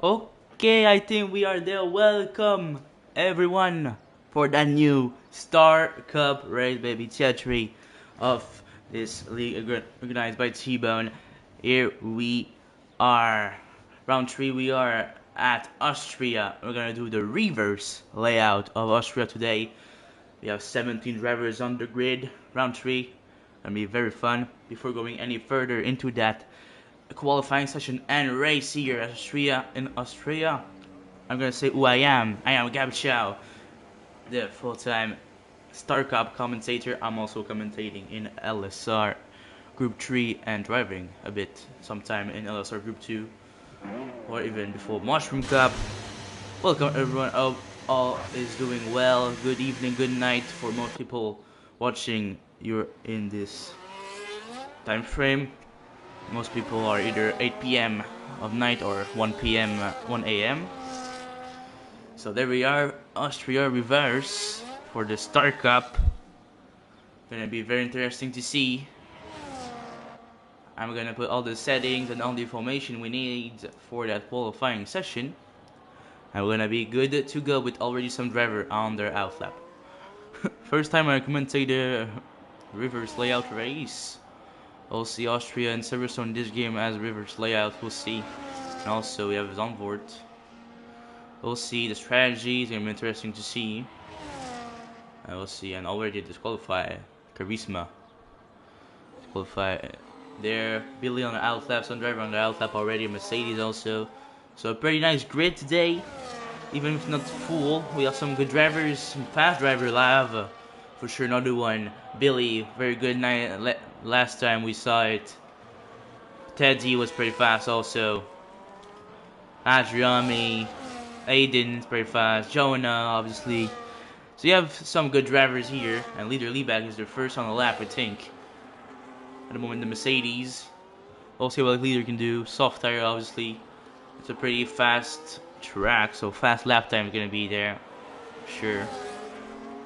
Okay, I think we are there. Welcome, everyone, for that new Star Cup race, baby. Tier 3 of this league organized by T-Bone. Here we are. Round 3, we are at Austria. We're gonna do the reverse layout of Austria today. We have 17 drivers on the grid. Round 3, gonna be very fun. Before going any further into that qualifying session and race here at Austria, I'm gonna say who I am. I am Gab Chow, the full-time Star Cup commentator. I'm also commentating in LSR Group 3 and driving a bit sometime in LSR Group 2 or even before Mushroom Cup. Welcome everyone. Hope all is doing well. Good evening, good night for most people watching. You're in this time frame. Most people are either 8 p.m. of night or 1 p.m. 1 a.m. So there we are, Austria reverse for the Star Cup. Gonna be very interesting to see. I'm gonna put all the settings and all the information we need for that qualifying session. And we're gonna be good to go with already some driver on their outlap. First time I commentate the reverse layout race. We'll see Austria and Silverstone in this game as reverse layout, we'll see. And also we have his onboard. We'll see the strategies, it's gonna be interesting to see. And we'll see, and already disqualify Charisma. Disqualify there. Billy on the outlap, some driver on the outlap already, Mercedes also. So a pretty nice grid today. Even if not full, we have some good drivers, some fast driver live. For sure, another one. Billy, very good night. Last time we saw it. Teddy was pretty fast also. Adriami, Aiden pretty fast. Jonah, obviously. So you have some good drivers here. And leader Liebeck is their first on the lap, I think. At the moment, the Mercedes. We'll see what the leader can do. Soft tire, obviously. It's a pretty fast track, so fast lap time is going to be there. Sure.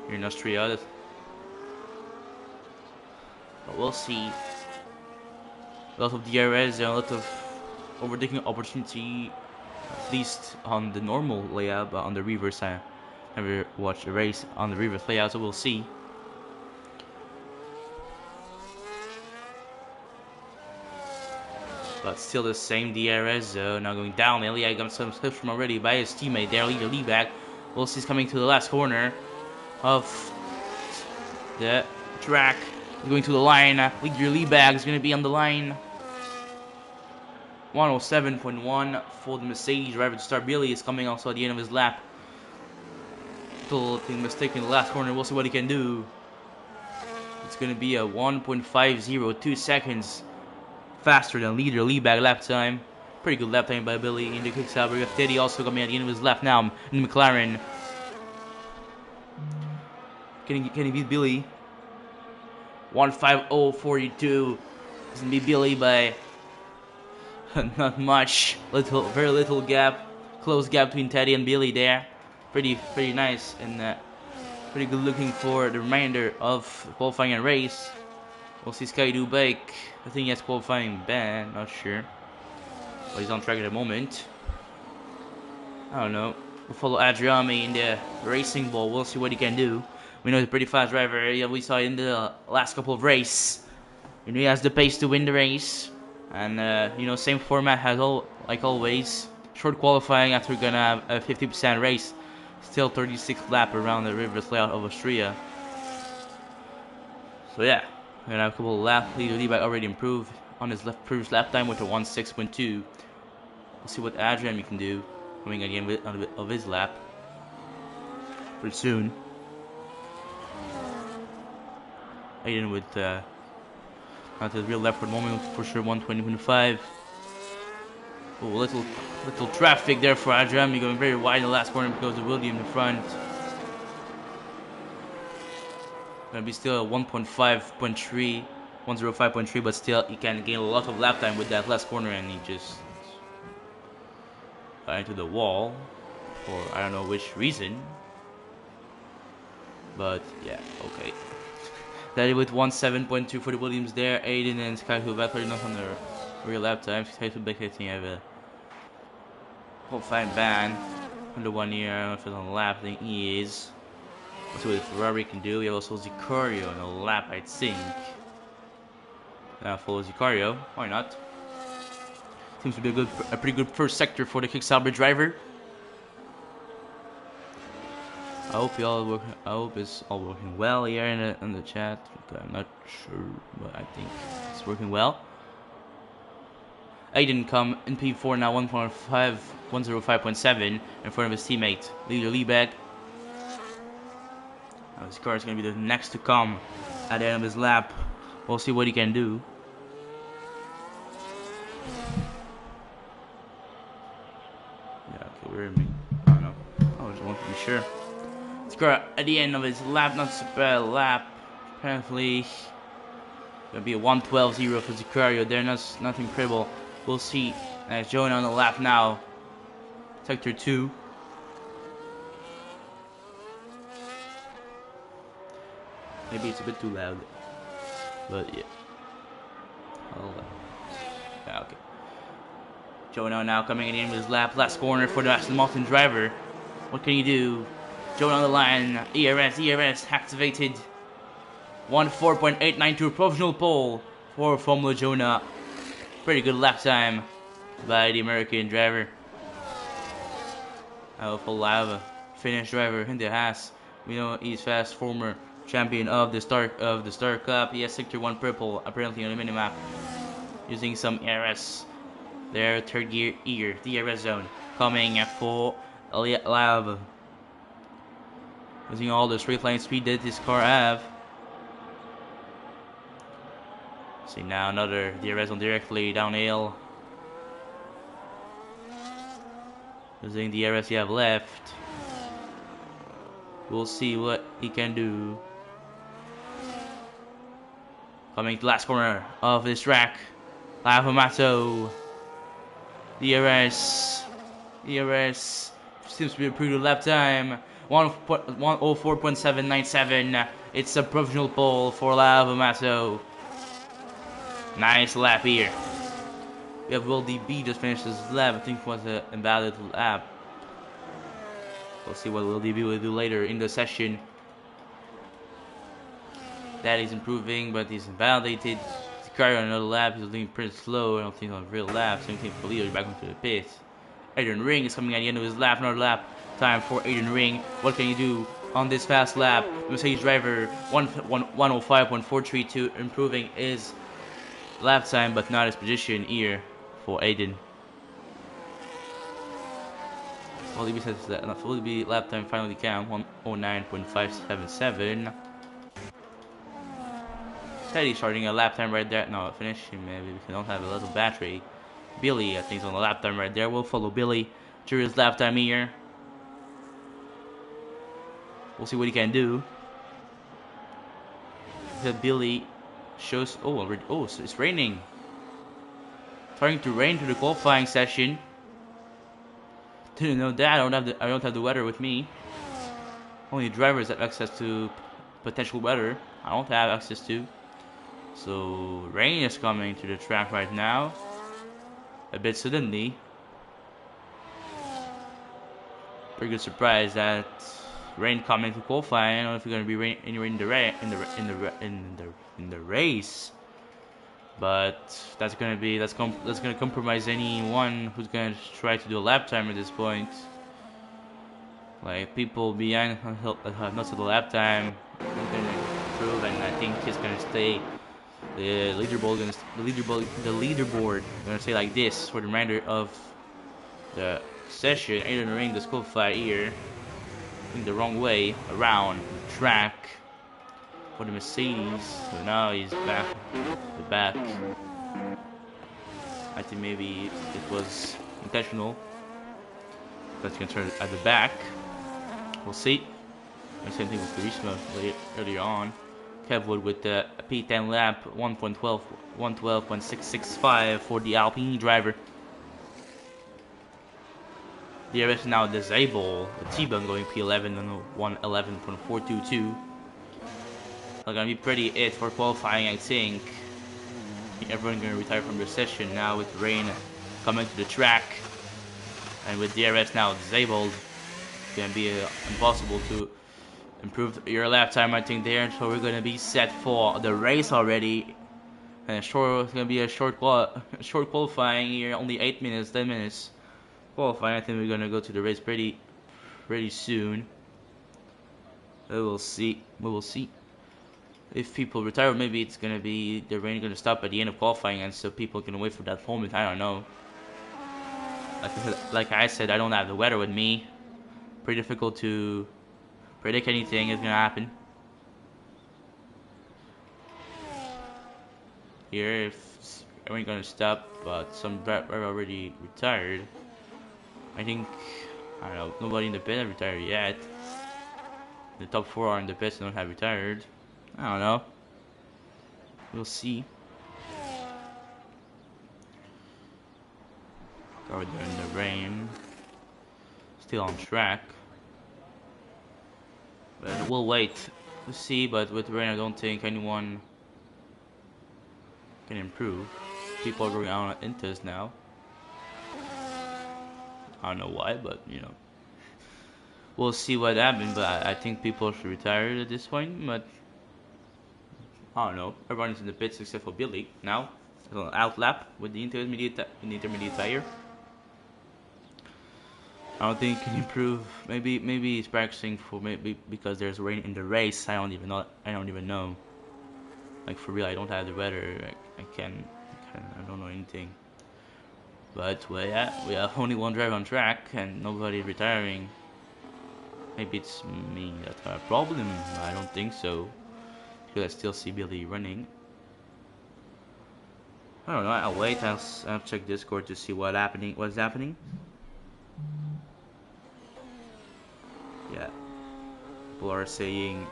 Here in Austria. But we'll see. A lot of DRS and a lot of overtaking opportunity, at least on the normal layout, but on the reverse I never watched a race on the reverse layout, so we'll see. But still the same DRS zone. Now going down, I got some slips from already by his teammate there, leader Liebeck. We'll see he's coming to the last corner of the track. Going to the line, leader Liebeck is going to be on the line. 107.1 for the Mercedes driver to start. Billy is coming also at the end of his lap. Little thing mistake in the last corner. We'll see what he can do. It's going to be a 1.502 seconds faster than leader Liebeck lap time. Pretty good lap time by Billy in the quick stop. We have Teddy also coming at the end of his lap now in McLaren. Can he beat Billy? 150.42. Doesn't beat Billy by not much. Very little gap. Close gap between Teddy and Billy there. Pretty nice and pretty good looking for the remainder of qualifying and race. We'll see Sky do bike. I think he has qualifying ban, not sure. But he's on track at the moment. I don't know. We'll follow Adriami in the racing ball. We'll see what he can do. We know he's a pretty fast driver. Yeah, we saw in the last couple of races. You know, he has the pace to win the race. And, you know, same format as like always. Short qualifying after we're gonna have a 50% race. Still 36th lap around the reverse layout of Austria. So yeah, we're gonna have a couple of laps. Leader Liebeck already improved on his previous lap time with a 1.6.2. We'll see what Adrian can do coming at the end of his lap pretty soon. Aiden with not his real lap for the moment, for sure 120.5. Oh, little traffic there for Adrian. Going very wide in the last corner because of William in front. Gonna be still a 1.5.3, 105.3, but still he can gain a lot of lap time with that last corner, and he just got into the wall for I don't know which reason. But yeah, okay. That with 1.7.2 for the Williams there. Aiden and Sky Hubert not on their real lap times. Sky Hubert, I think, have a qualifying ban. Under 1 year, I don't know if it's on the lap, I think he is. Let's see what Ferrari can do. We have also Zicario on the lap, I think. Follow Zicario, why not? Seems to be a pretty good first sector for the Kicksauber driver. I hope it's all working well here in the chat. I'm not sure, but I think it's working well. Aiden come in P4 now 105.7 in front of his teammate Leader Liebeck. This car is going to be the next to come at the end of his lap. We'll see what he can do. Yeah, okay, where am I? I don't know. I just want to be sure. This car at the end of his lap, not so bad lap. Apparently, going to be a 112.0 for Zicario there. Nothing incredible. We'll see. Join on the lap now. Sector 2. Maybe it's a bit too loud. But yeah. Yeah, okay. Jono now coming in with his lap. Last corner for the Aston Martin driver. What can he do? Jono on the line. ERS activated. 1:04.892 provisional pole for Formula Jonah. Pretty good lap time by the American driver. For Lava, Finnish driver in the Haas. We know he's fast, former champion of the Star Cup. He has sector 1 purple apparently on the minimap. Using some ERS. Their third gear the ERS zone coming at full Lava. Using all the straight line speed that this car have. See now another DRS on directly downhill. Using the DRS you have left. We'll see what he can do. Coming to the last corner of this track. Lavamato. DRS seems to be a pretty good lap time. 1:04.797. It's a provisional pole for Lavamato. Nice lap here. We have Will DB just finished his lap. I think it was an invalid lap. We'll see what Will DB will do later in the session. That is improving, but he's invalidated. Zicario on another lap. He's doing pretty slow. I don't think on a real lap. Same thing for Leo back into the pit. Aiden Ring is coming at the end of his lap. Another lap time for Aiden Ring. What can he do on this fast lap? Mercedes driver 1:05.432, improving his lap time, but not his position here for Aiden. Well, DB says that Will DB lap time finally count 1:09.577. Teddy starting a lap time right there. No, finishing maybe because we don't have a little battery. Billy, I think, is on the lap time right there. We'll follow Billy through his lap time here. We'll see what he can do. Billy shows. Oh, so it's raining. Starting to rain through the qualifying session. Didn't know that. I don't have the weather with me. Only drivers have access to potential weather. I don't have access to. So rain is coming to the track right now. A bit suddenly. Pretty good surprise that rain coming to qualifying. I don't know if it's gonna be any rain in the race. But that's gonna compromise anyone who's gonna try to do a lap time at this point. Like people behind have not to the lap time, not gonna improve, and I think it's gonna stay. The leaderboard gonna stay like this for the remainder of the session. Aiden Ring disqualified here. In the wrong way around the track for the Mercedes. So now he's back. The back. I think maybe it was intentional. That's concerned at the back. We'll see. And same thing with Turismo earlier on. Kevwood with the P10 lap 1:12.665 for the Alpine driver. The DRS now disabled. The T-Bone going P11 and 1:11.422. That's gonna be pretty it for qualifying, I think. Everyone gonna retire from their session now with rain coming to the track. And with DRS now disabled, it's gonna be impossible to improve your lap time, I think, there. So we're gonna be set for the race already. And it's gonna be a short qualifying here, only 8 minutes, 10 minutes qualifying. I think we're gonna go to the race pretty soon. We will see. We will see. If people retire, maybe it's gonna be the rain gonna stop at the end of qualifying, and so people can wait for that moment. I don't know. Like I said, I don't have the weather with me. Pretty difficult to predict anything is gonna happen. Here, if rain gonna stop, but some drivers are already retired. I think, I don't know, nobody in the pit has retired yet. The top 4 are in the pits and don't have retired. I don't know. We'll see. Car there in the rain. Still on track. But we'll wait to see, but with rain I don't think anyone can improve. People are going out on Intes now. I don't know why, but you know. We'll see what happens, but I think people should retire at this point, but I don't know. Everyone is in the pits except for Billy now. Out lap with the intermediate tire. I don't think he can improve. Maybe he's practicing for because there's rain in the race. I don't even know. Like for real, I don't have the weather. I don't know anything. But well, yeah, we have only one driver on track and nobody retiring. Maybe it's me that have a problem. I don't think so. Because I still see Billy running. I don't know. I'll wait. I'll check Discord to see what's happening. Yeah. People are saying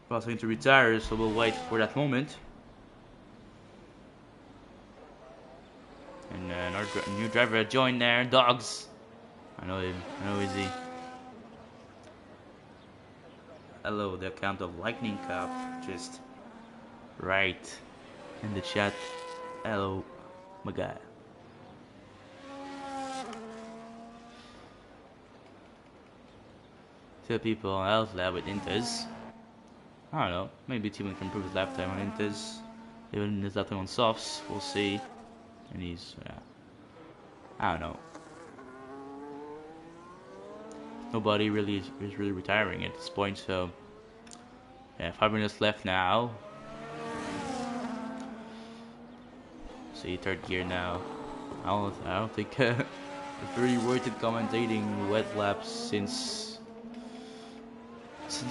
possibly to retire, so we'll wait for that moment. And our new driver joined there, Dogs. I know him. I know Izzy. Hello, the account of Lightning Cup. Just right in the chat. Hello, my guy. Two people else lab with Intes. I don't know. Maybe Timon can improve his lap time on Intes. Even his lap time on softs. We'll see. And he's, I don't know. Nobody really is really retiring at this point, so yeah, 5 minutes left now. See, third gear now. I don't think it's really worth it commentating wet laps since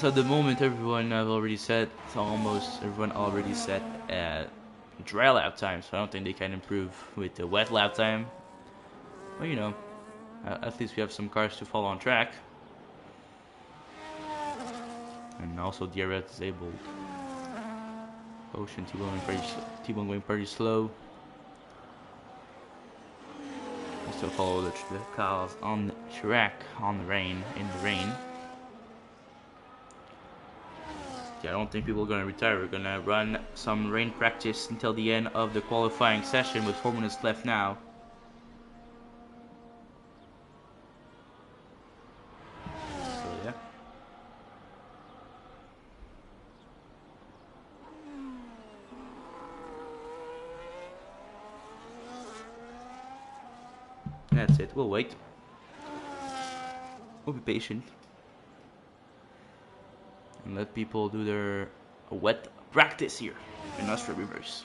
at the moment everyone already set dry lap time, so I don't think they can improve with the wet lap time. Well, you know, at least we have some cars to follow on track. And also DRS disabled. Ocean T1 going pretty slow. We still follow the cars on the track in the rain. Yeah, I don't think people are gonna retire. We're gonna run some rain practice until the end of the qualifying session with 4 minutes left now. So yeah. That's it. We'll wait. We'll be patient. And let people do their wet practice here in Austria reverse.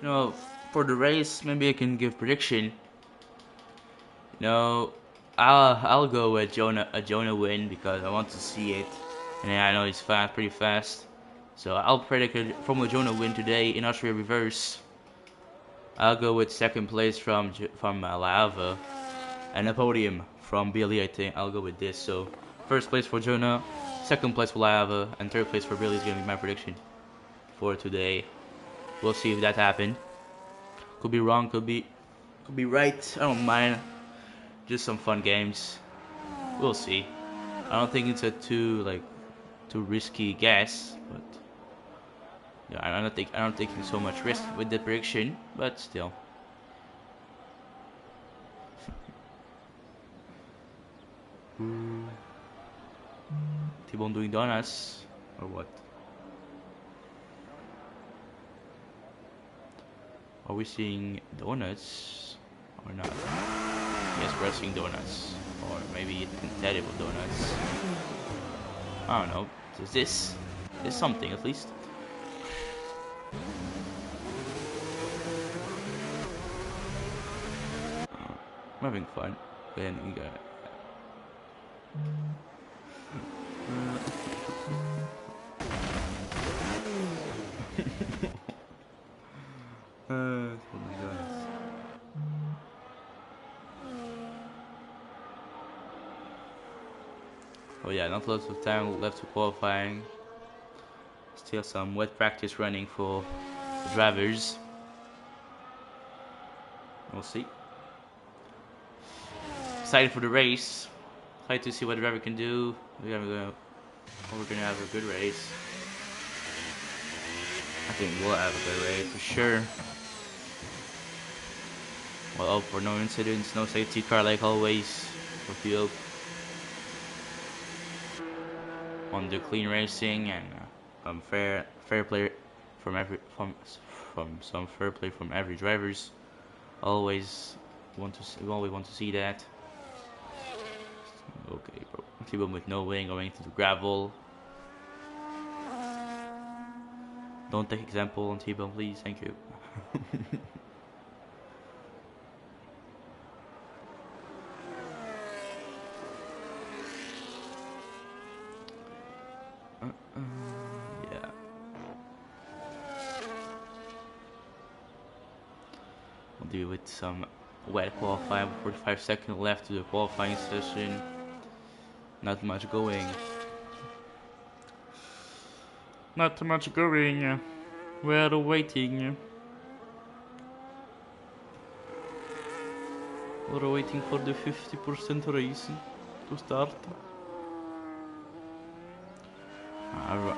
You know, for the race, maybe I can give prediction. You know, I'll go with a Jonah win because I want to see it, and I know he's pretty fast. So I'll predict a Formula Jonah win today in Austria reverse. I'll go with second place from Lava, and a podium from Billy. I think I'll go with this. So first place for Jonah, second place for Lava, and third place for Billy is gonna be my prediction for today. We'll see if that happened. Could be wrong, could be right. I don't mind. Just some fun games. We'll see. I don't think it's a too risky guess, but yeah, I don't think so much risk with the prediction, but still. T-Bone doing donuts or what? Are we seeing donuts or not? Yes, we're seeing donuts, or maybe edible donuts. I don't know. Is this something at least? I'm having fun. Then you got. Oh my goodness. Oh yeah, not lots of time left to qualifying. Still some wet practice running for the drivers. We'll see. Excited for the race. Excited to see what the driver can do. We're gonna have a good race. I think we'll have a good race for sure. Well, hope for no incidents, no safety car like always. For fuel. On the clean racing and fair play from some fair play from every drivers. We always want to see that. Okay, bro. T-Bone with no wing going into the gravel. Don't take example on T-Bone, please. Thank you. Yeah. We'll deal with some wet qualifying. 45 seconds left to the qualifying session. Not much going. Not too much going. We're waiting. We're waiting for the 50% race to start.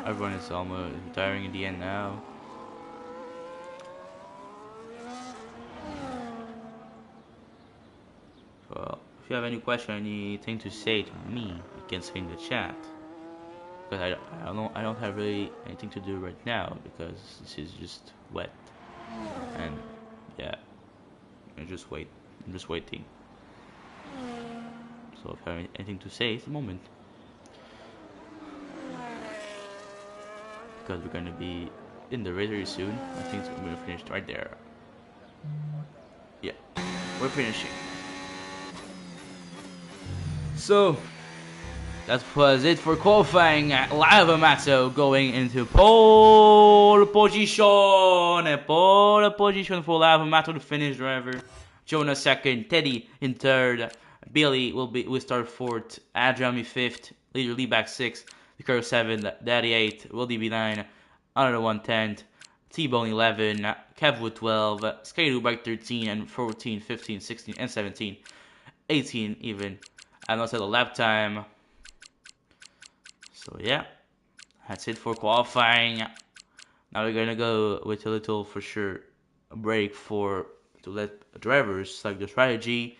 Everyone is almost retiring in the end now. Well, if you have any question, anything to say to me, you can say in the chat. Because I don't have really anything to do right now because this is just wet. And yeah, I'm just waiting. So if you have anything to say, it's the moment. Because we're gonna be in the race very soon. I think we're gonna finish right there. Yeah, we're finishing. So that was it for qualifying. Lava Matto going into pole position. Pole position for Lava Matto, the Finnish driver. Jonah second, Teddy in third. Billy will start fourth. Adrian fifth. Leader Lee back sixth. Ricardo 7th, Daddy 8th, Will DB 9th, Another 1 10th, T-Bone 11, Kevwood 12, Skydubike 13, and 14, 15, 16, and 17, 18 even. And also the lap time. So yeah, that's it for qualifying. Now we're gonna go with a little, for sure, a break to let drivers select their strategy,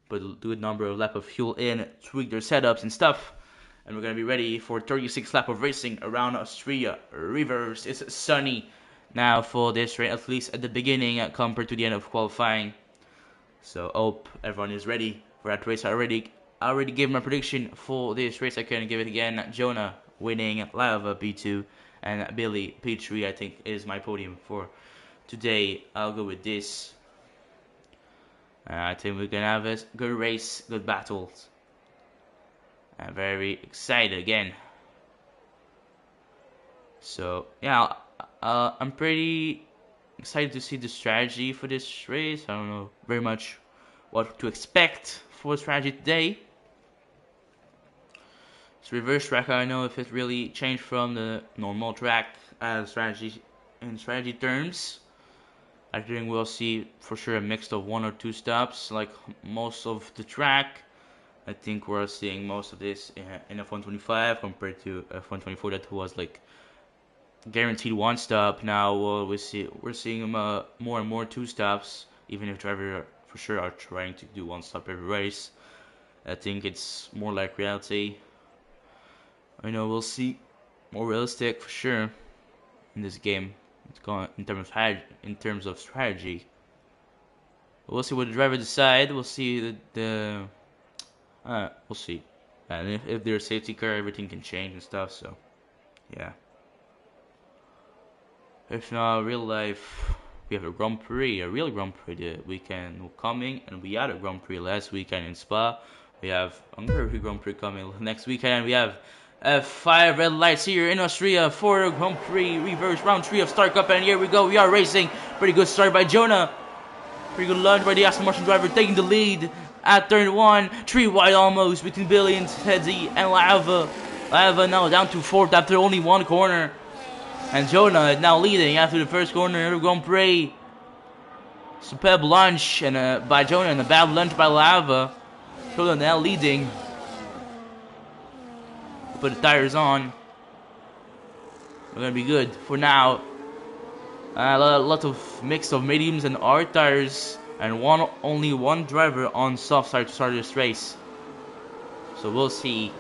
put a good number of laps of fuel in, tweak their setups and stuff. And we're going to be ready for 36 lap of racing around Austria. Rivers. It's sunny now for this race, at least at the beginning compared to the end of qualifying. So hope everyone is ready for that race. I already gave my prediction for this race. I can give it again. Jonah winning, Lava P2, and Billy P3 I think is my podium for today. I'll go with this. I think we're going to have a good race, good battles. I'm very excited again. So yeah, I'm pretty excited to see the strategy for this race. I don't know very much what to expect for the strategy today. It's reverse track. I don't know if it really changed from the normal track strategy in strategy terms. I think we'll see for sure a mix of 1 or 2 stops, like most of the track. I think we're seeing most of this in F125 compared to F124 that was like guaranteed one stop. Now we're seeing more and more two stops, even if drivers for sure are trying to do one stop every race. I think it's more like reality. I know we'll see more realistic for sure in this game. It's going in terms of strategy. We'll see what the driver decide. We'll see we'll see. And if there's a safety car, everything can change and stuff. So, yeah. If not real life, we have a Grand Prix, a real Grand Prix the weekend coming, and we had a Grand Prix last weekend in Spa. We have another Grand Prix coming next weekend, and we have 5 red lights here in Austria for a Grand Prix reverse round 3 of Star Cup, and here we go. We are racing. Pretty good start by Jonah. Pretty good launch by the Aston Martin driver, taking the lead at turn 1. 3 wide almost between Billy and Teddy and Lava. Lava now down to 4th after only 1 corner. And Jonah is now leading after the first corner of Grand Prix. Superb launch by Jonah and a bad launch by Lava. Jonah now leading. Put the tires on. We're gonna be good for now. A lot of mix of mediums and hard tires, and only one driver on soft tire to start this race. So we'll see.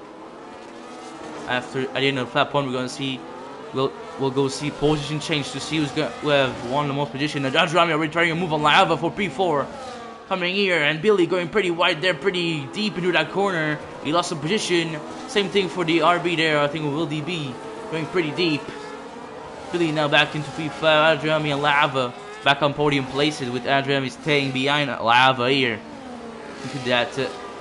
At the end of lap 1, we're gonna see. We'll go see position change to see who have won the most position. And Rami already trying to move on Lava for P4. Coming here, and Billy going pretty wide there, pretty deep into that corner. He lost some position. Same thing for the RB there, I think it will DB. Going pretty deep. Billy now back into P5. Adriami and Lava back on podium places, with Adriami staying behind Lava here. Into that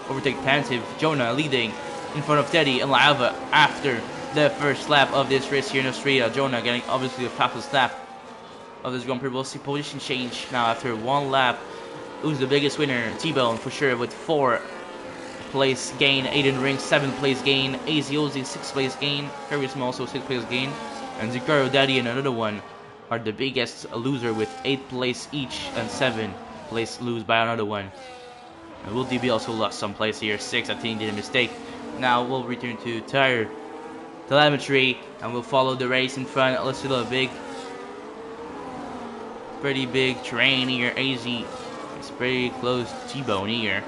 overtake penalty. Jonah leading in front of Teddy and Lava after the first lap of this race here in Austria. Jonah getting obviously the fastest lap of this Grand Prix. We'll see position change now after 1 lap. Who's the biggest winner? T-Bone for sure with 4 place gain. Aiden Ring 7th place gain. AZ Ozzy 6th place gain. Charisma also 6th place gain. And Zicaro Daddy and another one are the biggest loser with 8th place each and 7th place lose by another one. And Will DB also lost some place here. 6, I think, did a mistake. Now we'll return to tire telemetry and we'll follow the race in front. Let's do a pretty big terrain here. AZ is pretty close to T-Bone here.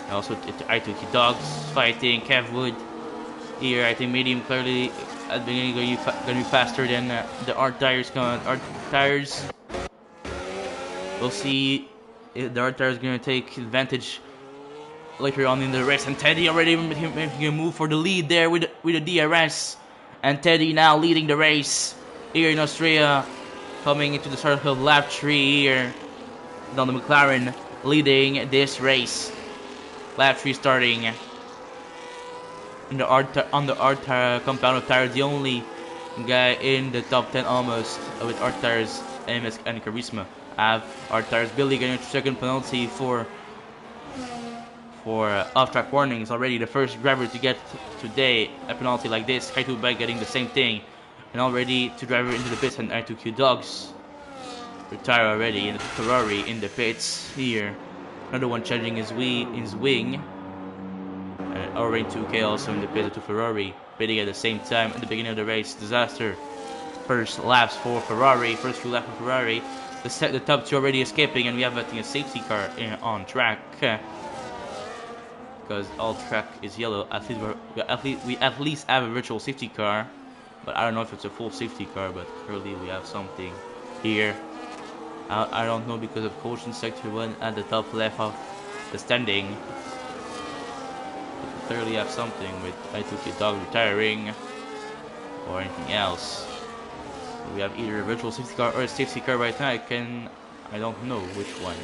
And also I2T Dogs fighting Kev here. I think medium clearly at the beginning going to be faster than the art tires. We'll see if the art tires is going to take advantage later on in the race. And Teddy already making a move for the lead there with the DRS. And Teddy now leading the race here in Austria, coming into the start of lap 3 here. Don the McLaren leading this race. Lap 3 starting on the art compound of tires, the only guy in the top 10 almost with art tires, MS and Charisma have art tires. Billy getting a 2nd penalty for off-track warnings. Already the first driver to get today a penalty like this. K2 Bike getting the same thing, and already 2 driver into the pits, and I2Q Dogs retire already in the Ferrari in the pits here. Another one changing his wing. And already 2K also in the pits to Ferrari, pitting at the same time at the beginning of the race. Disaster. First laps for Ferrari, first few laps for Ferrari. The top 2 already escaping, and we have I think a safety car on track. Because all track is yellow. We at least have a virtual safety car, but I don't know if it's a full safety car. But clearly we have something here. I don't know because of caution sector 1 at the top left of the standing. But we clearly have something with I2K Dog retiring or anything else. We have either a virtual safety car or a safety car right now. I don't know which one.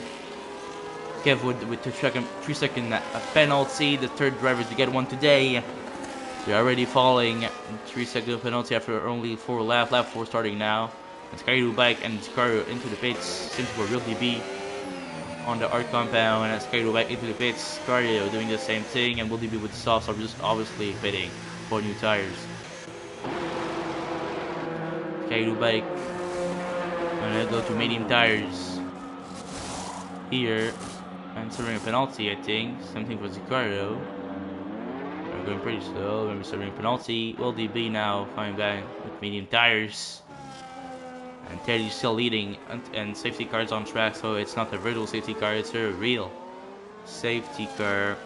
Kev with 3 second penalty, the 3rd driver to get one today. They're already falling. 3 second penalty after only 4 laps. Lap 4 starting now. And Skyru Bike and Skyru into the pits. Since we're real DB on the art compound, and Skyru Bike into the pits. Cardio doing the same thing, and Will DB with the softs are just obviously fitting for new tires. Skyru Bike gonna go to medium tires here. Answering a penalty, I think. Something for Zicardo. We're going pretty slow. We're serving penalty. Will DB now find back with medium tires. And Teddy's still leading, and safety car's on track, so it's not a virtual safety car, it's a real safety car.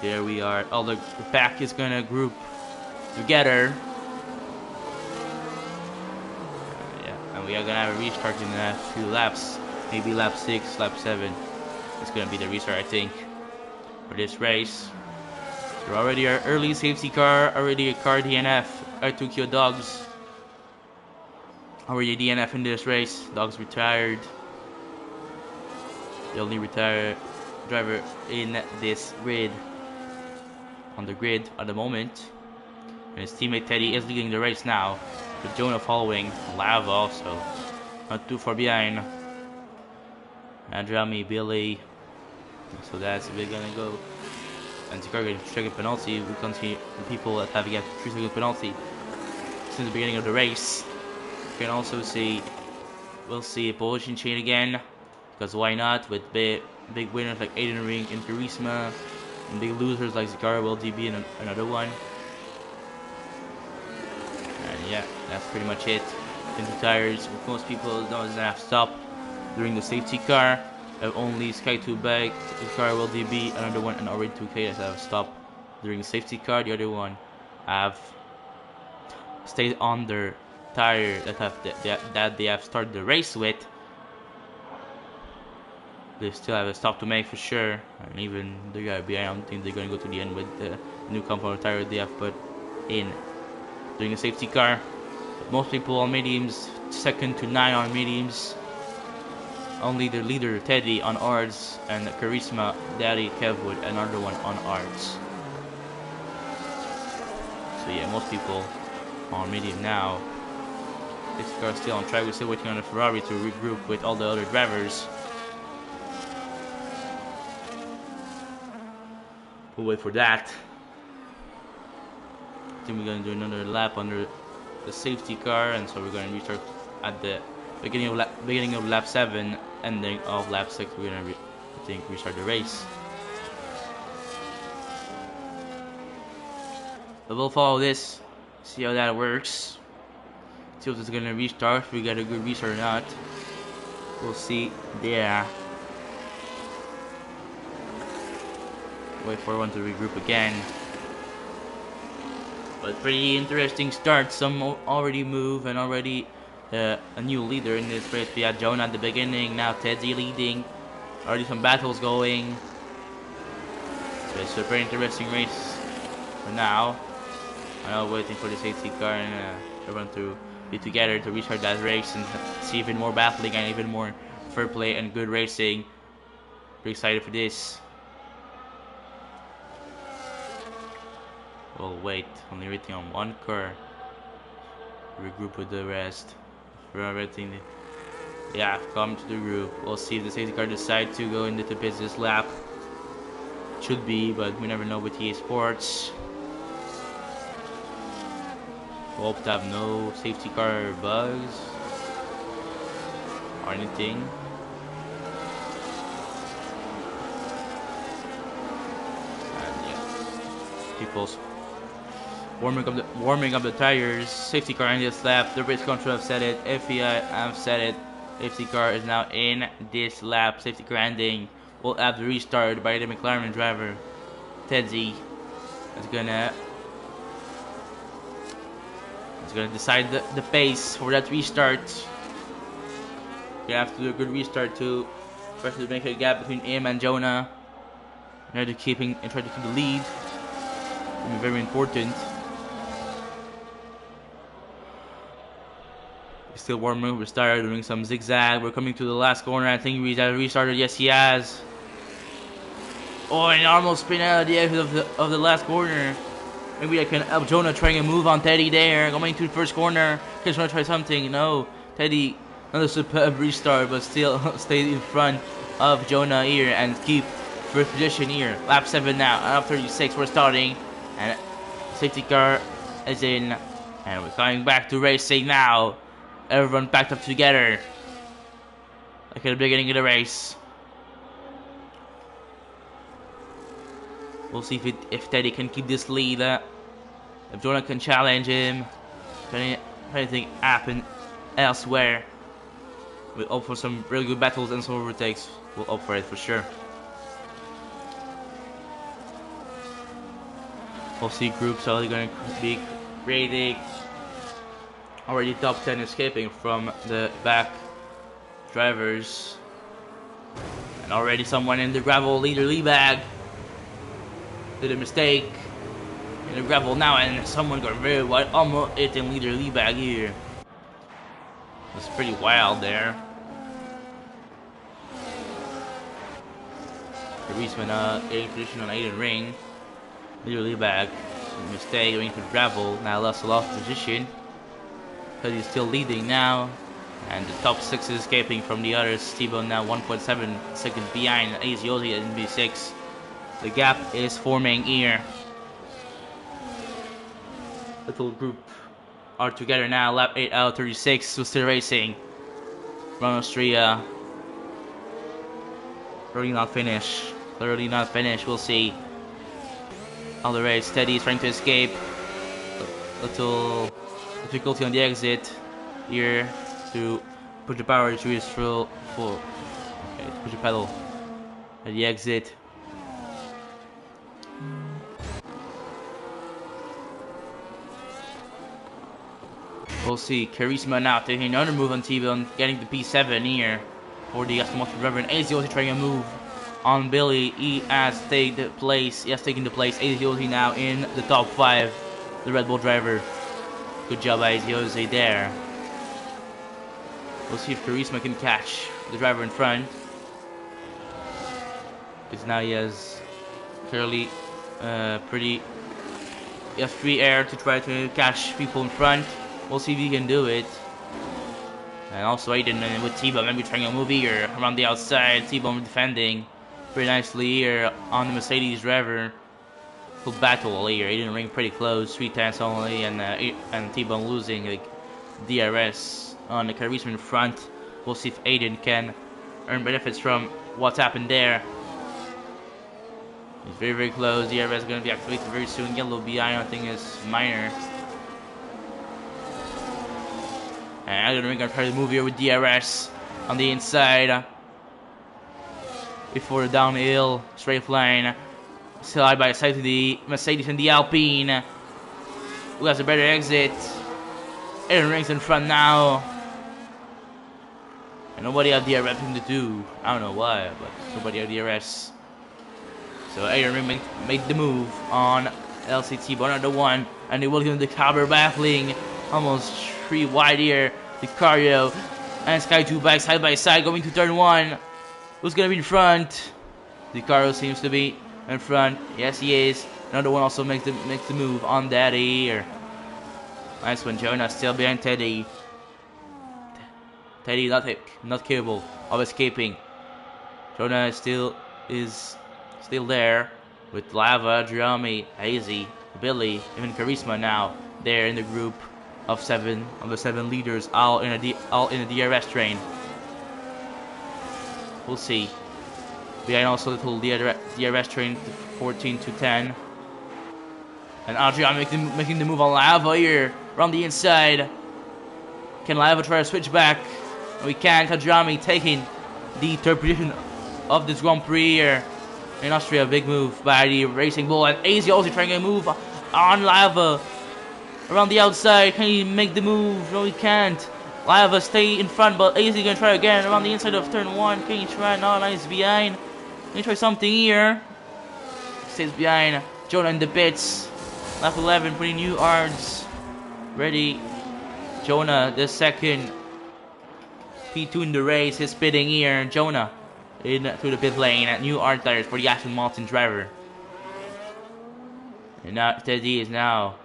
There we are. Oh, the pack is gonna group together. Yeah, and we are gonna have a restart in a few laps, maybe lap 6, lap 7. It's gonna be the restart, I think, for this race. We're already our early safety car, already a car DNF. Tokyo Dogs. Already DNF in this race. Dogs retired. The only retired driver in this grid. On the grid at the moment. And his teammate Teddy is leading the race now. With Jonah following. Lava also. Not too far behind. Andrami, Billy. So that's where we're gonna go. And the car getting 3-second penalty. We continue the people that have a 3-second penalty since the beginning of the race. You can also see, we'll see a position chain again, because why not, with big winners like Aiden Ring and Charisma, and big losers like Zikara, Will DB, and another one. And yeah, that's pretty much it. Into tires, with most people doesn't have to stop during the safety car. Only Sky 2 bike, Zikara, Will DB, another one, and already 2K that have stopped during the safety car. The other one have stayed on their tire that they have started the race with. They still have a stop to make for sure, and even the guy behind, I don't think they're going to go to the end with the new compound tire they have put in during a safety car. But most people on mediums, 2nd to 9 on mediums. Only the leader Teddy on arts, and Charisma, Daddy, Kevwood, another one on arts. So yeah, most people on medium now. This car is still on track. We're still waiting on the Ferrari to regroup with all the other drivers. We'll wait for that. I think we're going to do another lap under the safety car, and so we're going to restart at the beginning of lap 7, ending of lap 6. We're going to restart the race. But we'll follow this, see how that works. See if it's gonna restart, if we got a good restart or not. We'll see there. Wait for one to regroup again. But pretty interesting start. Some already move, and already a new leader in this race. We had Jonah at the beginning, now Teddy leading. Already some battles going. So it's a pretty interesting race for now. I'm now waiting for the safety car and everyone to be together to restart that race and see even more battling and even more fair play and good racing. Pretty excited for this. We'll wait, only waiting on one car. Regroup with the rest. For everything, yeah, come to the group. We'll see if the safety car decides to go into the pits this lap. Should be, but we never know with EA Sports. Hope to have no safety car bugs or anything. And yeah, people's warming up the tires. Safety car in this lap. The race control have said it. FEI have said it. Safety car is now in this lap. Safety car ending. We'll have the restart by the McLaren driver Teddy. It's gonna decide the pace for that restart. You have to do a good restart too, especially to make a gap between him and Jonah. In order to try to keep the lead. It'll be very important. He's still warming up his tire, doing some zigzag. We're coming to the last corner. I think he's restarted. Yes, he has. Oh, and almost spin out of the exit of the last corner. Maybe I can help Jonah trying to move on Teddy there. Going to the first corner. Just want to try something. No. Teddy, another superb restart, but still stayed in front of Jonah here and keep first position here. Lap 7 now. Lap 36, we're starting. And safety car is in. And we're coming back to racing now. Everyone packed up together. Like at the beginning of the race. We'll see if Teddy can keep this lead. If Jonah can challenge him. If anything happen elsewhere. We'll opt for some really good battles and some overtakes. We'll opt for it for sure. We'll see groups are going to be creating. Already top 10 escaping from the back drivers. And already someone in the gravel leader lead bag did a mistake in the gravel now, and someone got very wide, almost hitting leader lead bag here. It's pretty wild there. Reisman getting position on Aiden Ring. Leader lead bag. Mistake going to gravel. Now lost a lot of position. But he's still leading now. And the top 6 is escaping from the others. T-Bone now 1.7 seconds behind Aziosi at NB6. The gap is forming here. Little group are together now. Lap 8 out of 36. We're still racing. From Austria. Clearly not finished. Clearly not finished. We'll see. All the race. Teddy is trying to escape. Little difficulty on the exit here to put the power to his full. Okay, to push the pedal at the exit. We'll see. Charisma now taking another move on T-Bone, getting the P7 here for the Aston Martin driver. And Aziosi trying a move on Billy. He has taken the place. Aziosi now in the top 5. The Red Bull driver. Good job by Aziosi there. We'll see if Charisma can catch the driver in front. Because now he has clearly he has free air to try to catch people in front. We'll see if he can do it. And also Aiden with T-Bone maybe trying a move here around the outside. T-Bone defending pretty nicely here on the Mercedes driver. Full battle here. Aiden Ring pretty close, 3 tenths only, and T-Bone losing like DRS on the Charisma in front. We'll see if Aiden can earn benefits from what's happened there. He's very, very close. DRS is going to be activated very soon. Yellow behind, I think, is minor. And Aiden Ring going to try to move here with DRS on the inside. Before the downhill, straight line. Side by side to the Mercedes and the Alpine. Who has a better exit? Aiden Ring's in front now. And nobody had DRS to do. I don't know why, but nobody had DRS. So Aiden Ring made the move on LCT, but another one. And they will give him the cover battling. Almost 3 wide here. Vicario and Sky 2 back side by side going to turn 1. Who's going to be in front? Vicario seems to be in front. Yes, he is. Another one also makes the move on that here. Nice one. Jonah still behind Teddy. Teddy not capable of escaping. Jonah is still there with Lava, Drami, Hazy, Billy, even Charisma now. They're in the group of 7 of the 7 leaders, all in a DRS train. We'll see. Behind also little DRS train 14 to 10. And Adrian making the move on Lava here around the inside. Can Lava try to switch back? We can't. Hadrami taking the 3rd position of this Grand Prix here in Austria. Big move by the Racing Bull. And AZ also trying to move on Lava around the outside. Can he make the move? No, he can't. Lava stay in front, but AZ gonna try again around the inside of turn 1. Can he try? No, nice behind. Can he try something here? Stays behind. Jonah in the pits. Lap 11, putting new ards ready. Jonah, the 2nd P2 in the race, is pitting here. Jonah in through the pit lane at new hard tires for the Aston Martin driver. And now Teddy is now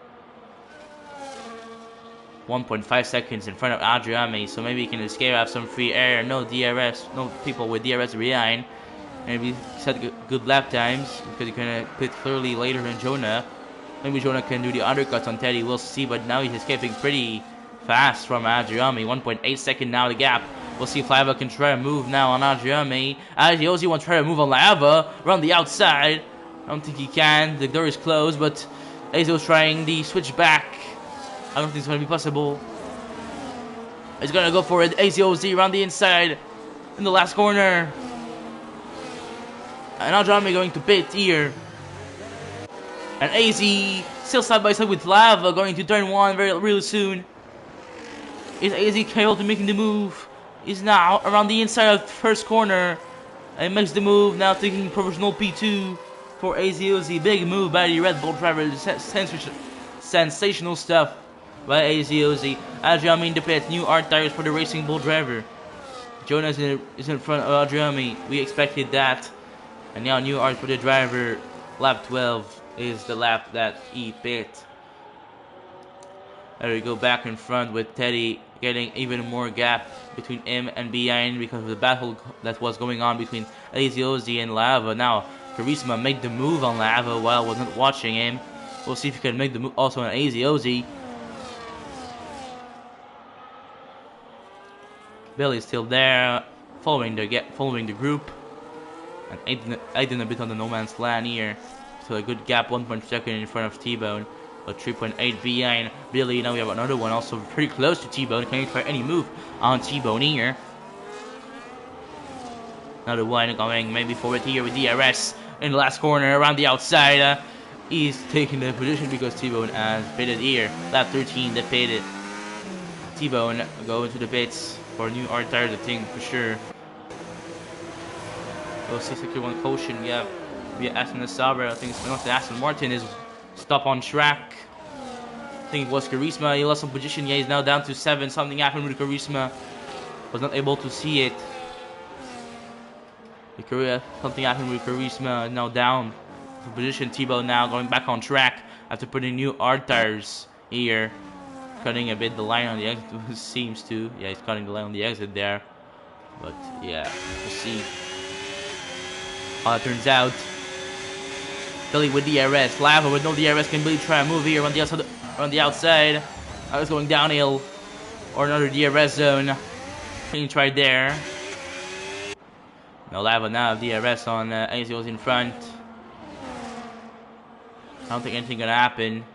1.5 seconds in front of Adriami, so maybe he can escape, have some free air. No DRS, no people with DRS behind. Maybe set good lap times because he can pit clearly later than Jonah. Maybe Jonah can do the undercuts on Teddy, we'll see, but now he's escaping pretty fast from Adriami. 1.8 second now the gap. We'll see if Lava can try to move now on Adriami. Aziosi wants to try to move on Lava around the outside. I don't think he can. The door is closed, but Azo's trying the switch back. I don't think it's going to be possible. He's going to go for it. AZOZ around the inside in the last corner. And now Johnny going to pit here. And AZ still side by side with Lava going to turn one really soon. Is AZ capable to making the move? Is now around the inside of the first corner. And makes the move now taking provisional P2 for AZOZ. Big move by the Red Bull driver. Sensational stuff by AZOZ. Adriami in the pit. New art tires for the Racing Bull driver. Jonas is in front of Adriami. We expected that. And now new art for the driver. Lap 12 is the lap that he pit. There we go back in front with Teddy getting even more gap between him and behind because of the battle that was going on between AZOZ and Lava. Now Charisma made the move on Lava while I wasn't watching him. We'll see if he can make the move also on AZOZ. Billy's still there, following the group, and Aiden a bit on the no man's land here. So a good gap, 1.2 in front of T-Bone, but 3.8 behind Billy. Now we have another one also pretty close to T-Bone. Can he try any move on T-Bone here? Another one going maybe forward here with DRS in the last corner around the outside. He's taking the position because T-Bone has pitted here. Lap 13, they pitted. T-Bone going to the pits for new art tires, I think for sure. So 661 caution. We have Aston Sauber. I think it's not Aston Martin is stop on track. I think it was Charisma. He lost some position. Yeah, he's now down to 7. Something happened with Charisma. Was not able to see it. Something happened with Charisma. Now down to position. T-Bone now going back on track after putting new art tires here. Cutting a bit the line on the exit, seems to. Yeah, he's cutting the line on the exit there. But yeah, we'll see how it turns out. Billy with DRS, Lava with no DRS can Billy try a move here on the outside. I was going downhill or another DRS zone. Can you try there? No Lava now. DRS on AZOZ in front. I don't think anything gonna happen.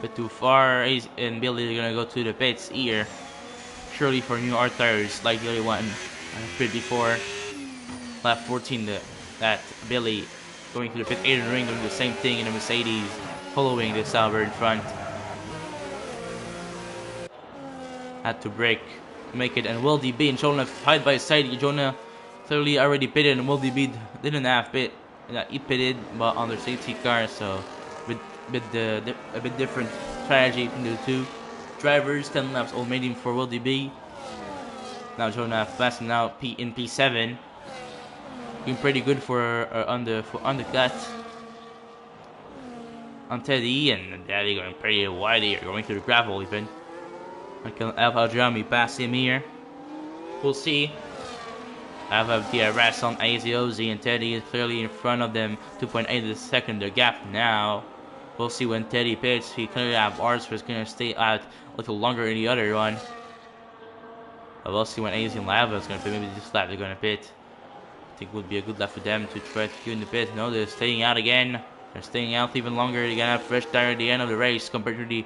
Bit too far, and Billy is gonna go to the pits here. Surely for new art tires, like the other one I pit before. Lap 14, that Billy going to the pit. Aiden Ring doing the same thing in the Mercedes, following the Sauber in front. Had to brake, make it, and Will DB and Jonah side by side. Jonah clearly already pitted, and Will DB didn't have pit. He pitted, but on their safety car, so a bit different strategy from the two drivers. 10 laps all medium for Will DB. Now Jonah passing now in P7. Doing pretty good for undercut on Teddy, and Daddy going pretty wide here, going through the gravel even. I can have Adriami pass him here. We'll see. I have a DRS on AZOZ, and Teddy is clearly in front of them. 2.8 of the second, the gap now. We'll see when Teddy pits. He clearly have arts, but it's going to stay out a little longer in the other one. But we'll see when AZ and Lava is going to pit. Maybe this lap they're going to pit. I think it would be a good lap for them to try to get in the pit. No, they're staying out again. They're staying out even longer. They're going to have fresh tire at the end of the race compared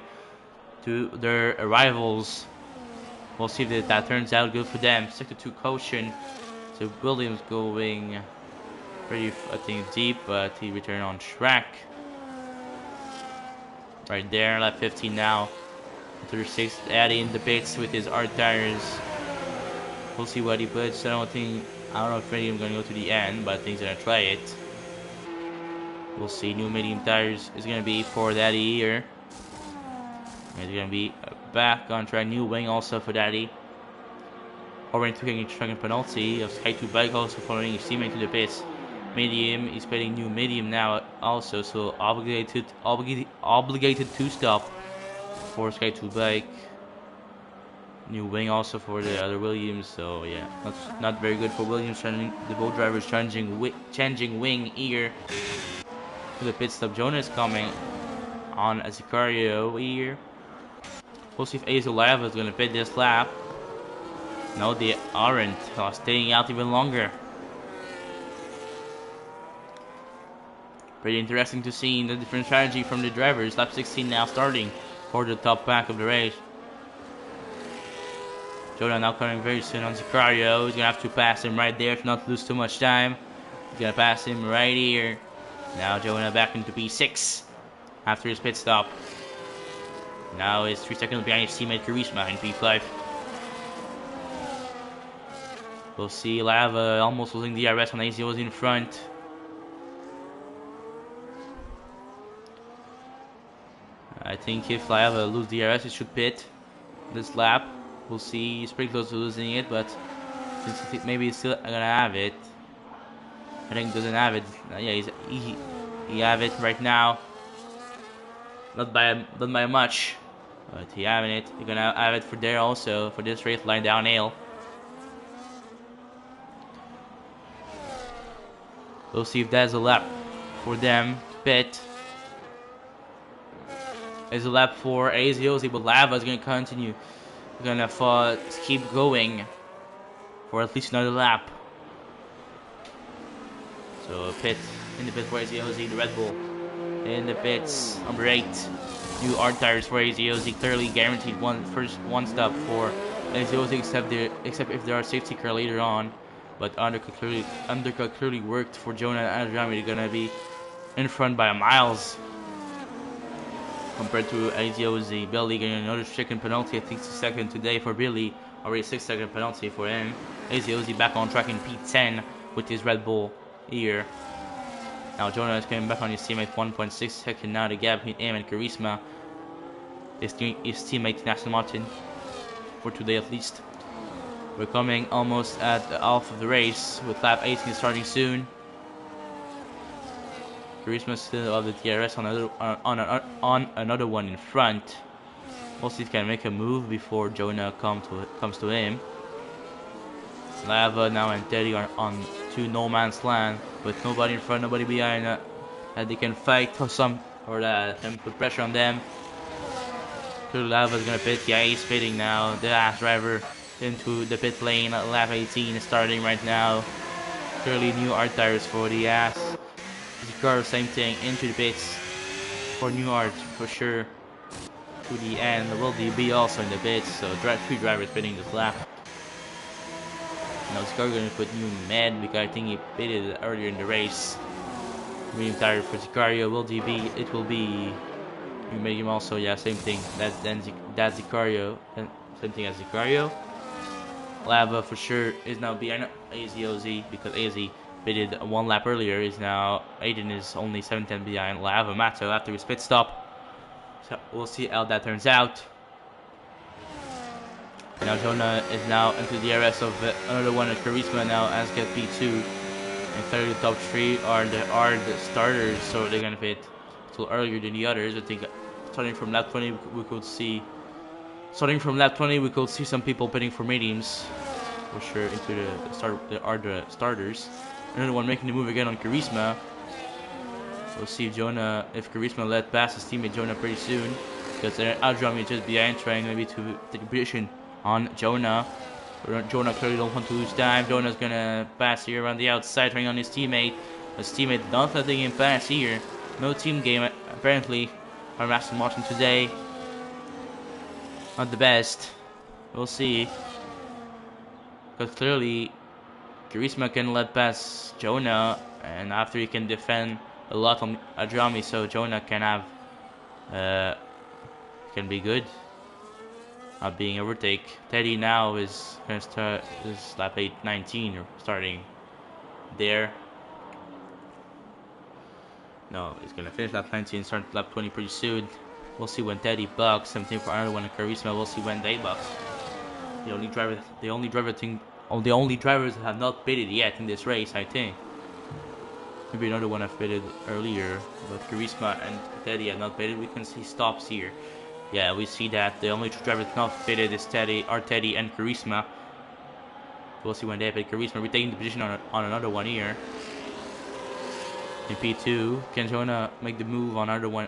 to their rivals. We'll see if that turns out good for them. Sector 2 caution. So Williams going pretty, I think, deep, but he returned on track. Right there, lap 15 now. 36, adding in the pits with his art tires. We'll see what he puts. I don't know if medium gonna go to the end, but I think he's gonna try it. We'll see. New medium tires is gonna be for Daddy here. He's gonna be back on track. New wing also for Daddy. Already taking a second penalty of Sky 2 bike, also following his teammate to the pits. Medium, he's pitting new medium now also, so obligated to stop for Sky 2 bike. New wing also for the other Williams, so yeah, not very good for Williams. The both drivers changing wing here to the pit stop. Jonah is coming on as Sicario here. We'll see if Ace Lava is gonna pit this lap. No, they aren't. Staying out even longer. Pretty interesting to see the different strategy from the drivers. Lap 16 now starting for the top pack of the race. Jonah now coming very soon on Sicario. He's going to have to pass him right there to not lose too much time. He's going to pass him right here. Now Jonah back into P6 after his pit stop. Now he's 3 seconds behind his teammate Charisma in P5. We'll see Lava almost losing DRS when AZ was in front. I think if Lava loses DRS, it should pit this lap. We'll see. He's pretty close to losing it, but since maybe he's still gonna have it. I think he doesn't have it. Yeah, he have it right now. Not by much, but he having it. He's gonna have it for there also for this race line downhill. We'll see if that's a lap for them to pit. It's a lap for AZOZ, but Lava is gonna continue. We're gonna keep going for at least another lap. So pit in the pit for AZOZ, the Red Bull in the pits, number 8. New art tires for AZOZ, clearly guaranteed one stop for AZOZ, except if there are safety car later on. But undercut clearly worked for Jonah and Adriami. They're gonna be in front by miles compared to AZOZ. Billy getting another second penalty. I think it's the second today for Billy. Already 6-second penalty for him. AZOZ back on track in P10 with his Red Bull here. Now Jonah is coming back on his teammate 1.6 seconds now. The gap between him and Charisma. His teammate Aston Martin for today at least. We're coming almost at the half of the race with lap 18 starting soon. Charisma still of the DRS on another one in front. We'll see if he can make a move before Jonah comes to him. Lava now and Teddy are on to no man's land with nobody in front, nobody behind that they can fight or that can put pressure on them. Clearly Lava's gonna pit. Yeah, he's pitting now. The last driver into the pit lane at lap 18 is starting right now. Clearly new art tires for the ass. Zicar, same thing, into the pits for new art for sure. To the end, will be also in the pits, so 3 drivers pitting this lap. Now Zicar gonna put new med because I think he pitted earlier in the race. Medium tire for Zicario, it will be you make him also, yeah, same thing. That's Zicario, same thing as Zicario. Lava for sure is now behind AZOZ because AZ pitted 1 lap earlier. Is now Aiden is only 7/10 behind Lava Mato after his pit stop. So we'll see how that turns out. Now Jonah is now into the DRS of another one at Charisma now as get P2. And clearly the top 3 are the starters, so they're gonna pit a little earlier than the others. I think starting from lap 20 we could see some people pitting for mediums for sure into the starters. Another one making the move again on Charisma. We'll see if Charisma let pass his teammate Jonah pretty soon, because Adriami just behind trying maybe to take a position on Jonah. Jonah clearly don't want to lose time. Jonah's gonna pass here around the outside, trying on his teammate. His teammate not letting him pass here. No team game apparently from Aston Martin today. Not the best. We'll see. Because clearly Charisma can let pass Jonah, and after he can defend a lot on Adrami, so Jonah can have can be good at being overtake. Teddy now is gonna start this lap 19 starting there. No, he's gonna finish lap 19, start lap 20 pretty soon. We'll see when Teddy bucks. Same thing for another one in Charisma. We'll see when they bucks. The only drivers that have not pitted yet in this race, I think. Maybe another one have pitted earlier, but Charisma and Teddy have not pitted. We can see stops here. Yeah, we see that the only 2 drivers not pitted is Teddy and Charisma. We'll see when they pit. Charisma retaking the position on another one here. In P2, can Jonah make the move on another one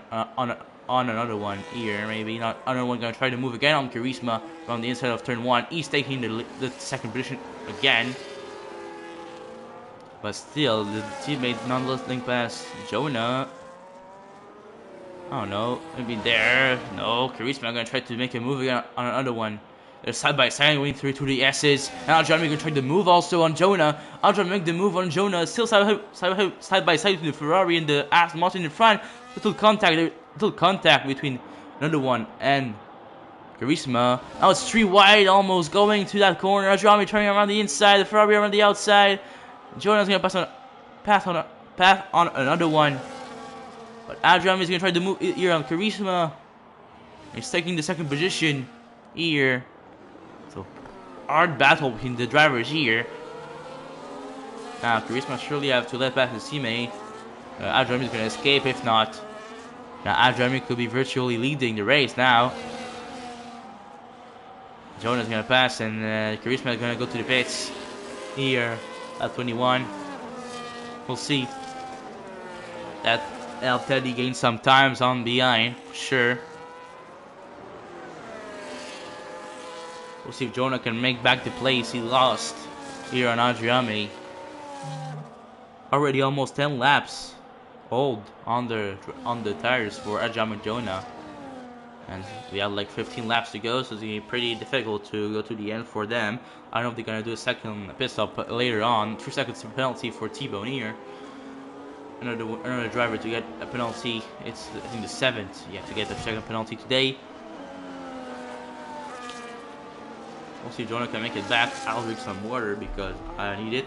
on another one here? Maybe not. Another one gonna try to move again on Charisma from the inside of turn 1. He's taking the second position again. But still, the teammate nonetheless link past Jonah. I don't know, maybe there. No, Charisma gonna try to make a move again on another one. They're side by side, going through to the S's. Now Johnny gonna try to move also on Jonah. I'll try to make the move on Jonah. Still side by side with the Ferrari and the Aston Martin in front. Little contact between another one and Charisma. Now it's 3 wide, almost going to that corner. Johnny turning around the inside, the Ferrari around the outside. Jonah's gonna pass on another one. But Adrian is going to try to move here on Charisma. He's taking the second position here. So, hard battle between the drivers here. Now, Charisma surely have to let back his teammate. Adrian is going to escape if not. Now, Adrian could be virtually leading the race now. Jonah's going to pass and Charisma is going to go to the pits here at 21. We'll see. That Teddy gained some times on behind, for sure. We'll see if Jonah can make back the place he lost here on Adriami. Already almost 10 laps old on the tires for Adriami and Jonah. And we have like 15 laps to go, so it's going to be pretty difficult to go to the end for them. I don't know if they're going to do a second pit stop later on. 3 seconds penalty for T-Bone here. Another driver to get a penalty. It's, I think, the 7th. Yeah, to get the second penalty today. We'll see if Jonah can make it back. I'll drink some water because I need it.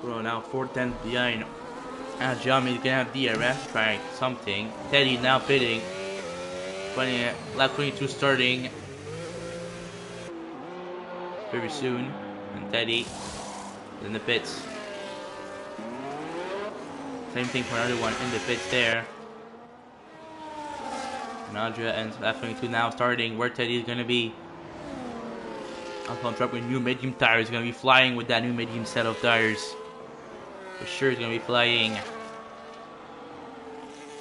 We're now 4/10 behind. And Jamie can have DRS trying something. Teddy now pitting. Lap 22 starting very soon, and Teddy is in the pits. Same thing for another one in the pits there. Nadja and lap 22 now starting where Teddy is going to be. Also on track with new medium tires. He's going to be flying with that new medium set of tires. For sure he's going to be flying.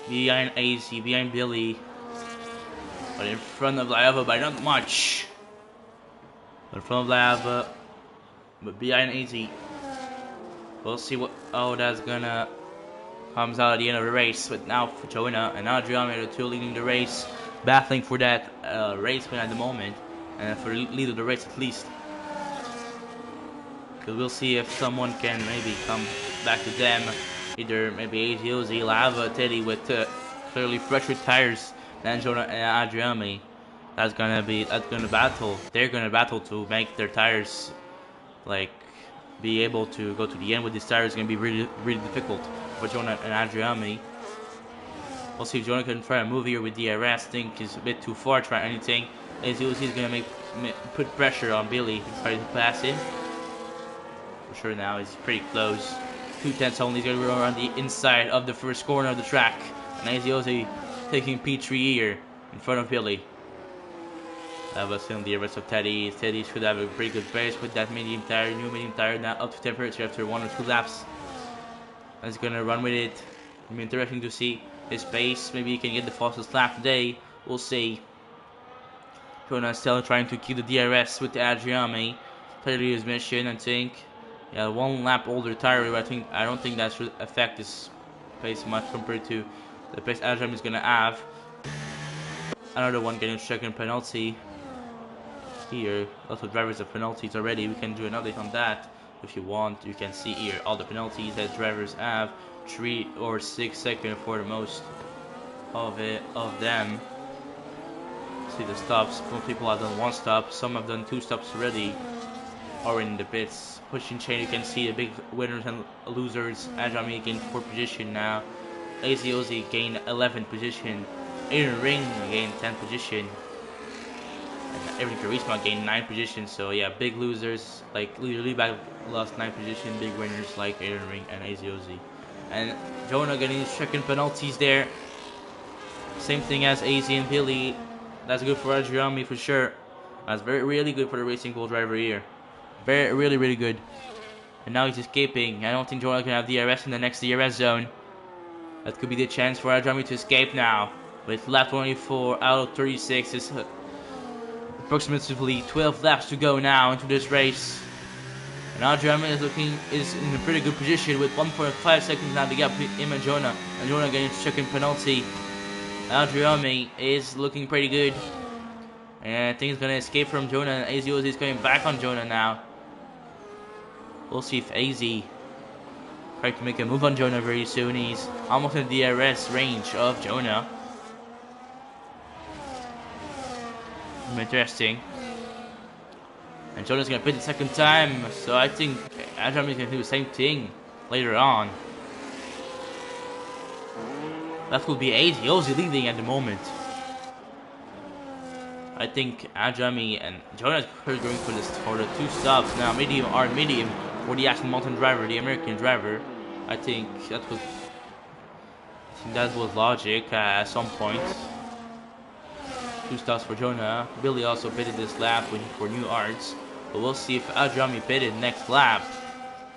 Behind AZ, behind Billy. But in front of Lava by not much. In front of Lava, but behind AZ. We'll see how that's gonna comes out at the end of the race. But now for Jonah and Adrian are the two leading the race, battling for that race win at the moment, and for the lead of the race at least. So we'll see if someone can maybe come back to them. Either maybe AZ, Ozzy, Lava, Teddy with clearly fresher tires than Jonah and Adrian. That's gonna battle. They're gonna battle to make their tires like be able to go to the end with these tires. It's gonna be really difficult for Jonah and Adriami. We'll see if Jonah can try a move here with DRS. Think is a bit too far. Try anything. As he's gonna put pressure on Billy to try to pass him. For sure now he's pretty close. 2/10 only. He's gonna go around the inside of the first corner of the track. And Aziosi taking P3 here in front of Billy. That was still the rest of Teddy. Teddy should have a pretty good pace with that new medium tire now up to temperature after 1 or 2 laps. He's gonna run with it. It'll be interesting to see his pace. Maybe he can get the fastest lap today. We'll see. Jonah still trying to keep the DRS with the Adriami. Clearly his mission, I think. Yeah, 1 lap older tire. I don't think that should affect his pace much compared to the pace Adriami is gonna have. Another one getting second penalty. Here, lots of drivers have penalties already. We can do an update on that if you want. You can see here all the penalties that drivers have. 3 or 6 seconds for the most of them. See the stops. Most people have done 1 stop. Some have done 2 stops already. Or in the pits. Pushing chain, you can see the big winners and losers. Ajami gained 4th position now. AZOZ gained 11th position. Aaron Ring gained 10th position. And Evan Charisma gained 9th position. So yeah, big losers like Lee Back lost 9th position. Big winners like Aaron Ring and AZOZ. And Jonah getting 2nd penalties there. Same thing as AZ and Billy. That's good for Adriami for sure. That's really good for the Racing Bull driver here. Really good. And now he's escaping. I don't think Jonah can have DRS in the next DRS zone. That could be the chance for Adriami to escape now. With lap 24 out of 36 is approximately 12 laps to go now into this race. And Adrian is in a pretty good position with 1.5 seconds now to gap between him and Jonah. And Jonah getting his second penalty. Adrian is looking pretty good. And I think he's gonna escape from Jonah. And AZ is going back on Jonah now. We'll see if AZ tries to make a move on Jonah very soon. He's almost in the DRS range of Jonah. Interesting. And Jonah's gonna pit the second time, so I think Adrian is gonna do the same thing later on. That will be Ozzy leading at the moment. I think Adrian and Jonah are going for the two stops now, medium for the Aston Martin driver, the American driver. I think that was logic at some point. Two stops for Jonah. Billy also pitted this lap for new arts. But we'll see if Adrian pitted next lap.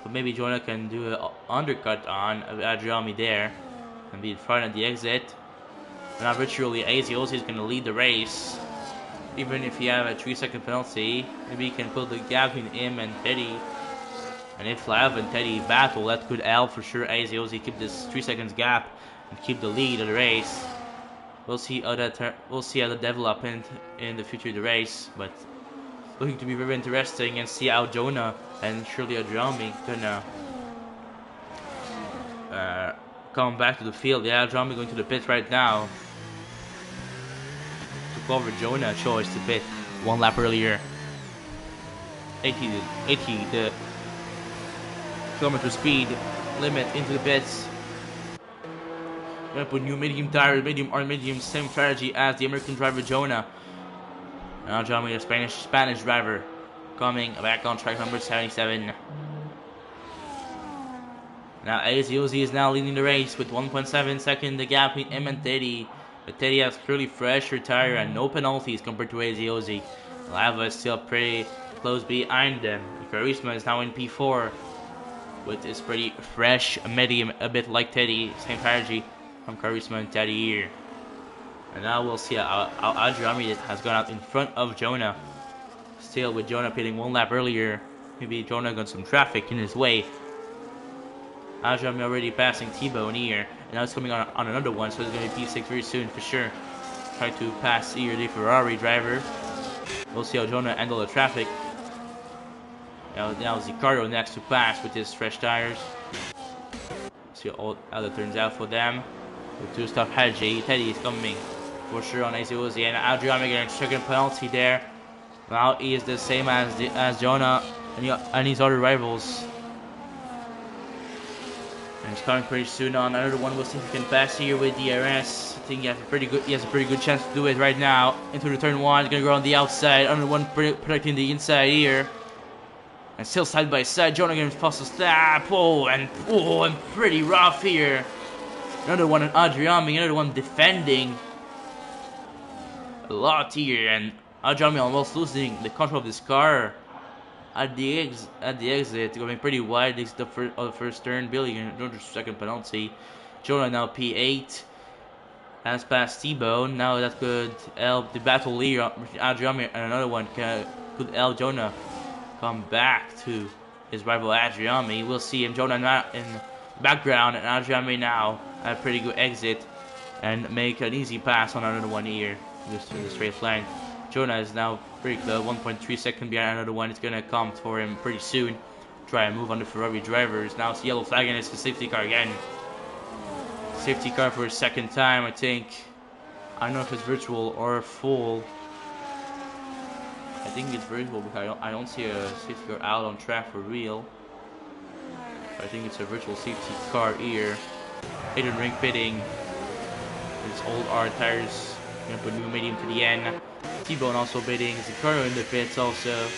But maybe Jonah can do an undercut on Adrian there and be in front at the exit. Now virtually AZ is going to lead the race. Even if he have a 3-second penalty, maybe he can put the gap between him and Teddy. And if Lav and Teddy battle, that could help for sure AZ keep this 3 seconds gap and keep the lead of the race. We'll see how that develop in the future of the race, but looking to be very interesting, and see how Jonah and surely Adrian gonna come back to the field. Yeah, Adrian going to the pit right now to cover Jonah choice to pit 1 lap earlier. 80 the kilometer speed limit into the pits. Gonna put new medium tires, medium, same strategy as the American driver Jonah. Now John the Spanish driver coming back on track number 77. Now AZ is now leading the race with 1.7 seconds the gap between him and Teddy. But Teddy has clearly fresher tire and no penalties compared to AZ. Lava is still pretty close behind them. Charisma is now in P4 with his pretty fresh medium, a bit like Teddy. Same strategy from Charisma and Teddy here. And now we'll see how Adrian has gone out in front of Jonah. Still with Jonah pitting 1 lap earlier. Maybe Jonah got some traffic in his way. Adrian already passing T-Bone here. And now it's coming on another one, so it's going to be P6 very soon for sure. Try to pass here the Ferrari driver. We'll see how Jonah handle the traffic. Now Zicardo next to pass with his fresh tires. See how that turns out for them. With 2-stop Haji, Teddy is coming for sure on AZ and Adrian getting a second penalty there. Now he is the same as Jonah and his other rivals. And he's coming pretty soon on another one. We'll see if he can pass here with DRS. I think he has a pretty good chance to do it right now. Into the turn 1, he's gonna go on the outside. Another one protecting the inside here. And still side by side, Jonah getting fastest lap. And pretty rough here. Another one on Adrian, another one defending a lot here, and Adrian almost losing the control of this car at the exit, going pretty wide. This is the first turn. Billy another second penalty. Jonah now P8 has passed T-Bone. Now that could help the battle here. Adrian and another one could help Jonah come back to his rival Adrian. We'll see him Jonah now in background, and Adrian now a pretty good exit and make an easy pass on another one here just in the straight line. Jonah is now pretty close, 1.3 seconds behind another one. It's gonna come for him pretty soon. Try and move on the Ferrari drivers. Now it's yellow flag and it's the safety car again. Safety car for a second time, I think. I don't know if it's virtual or full. I think it's virtual because I don't see a safety car out on track for real. I think it's a virtual safety car here. Hidden ring pitting. His old R tires. Gonna put new medium to the end. T-Bone also bidding. Zicardo in the pits also.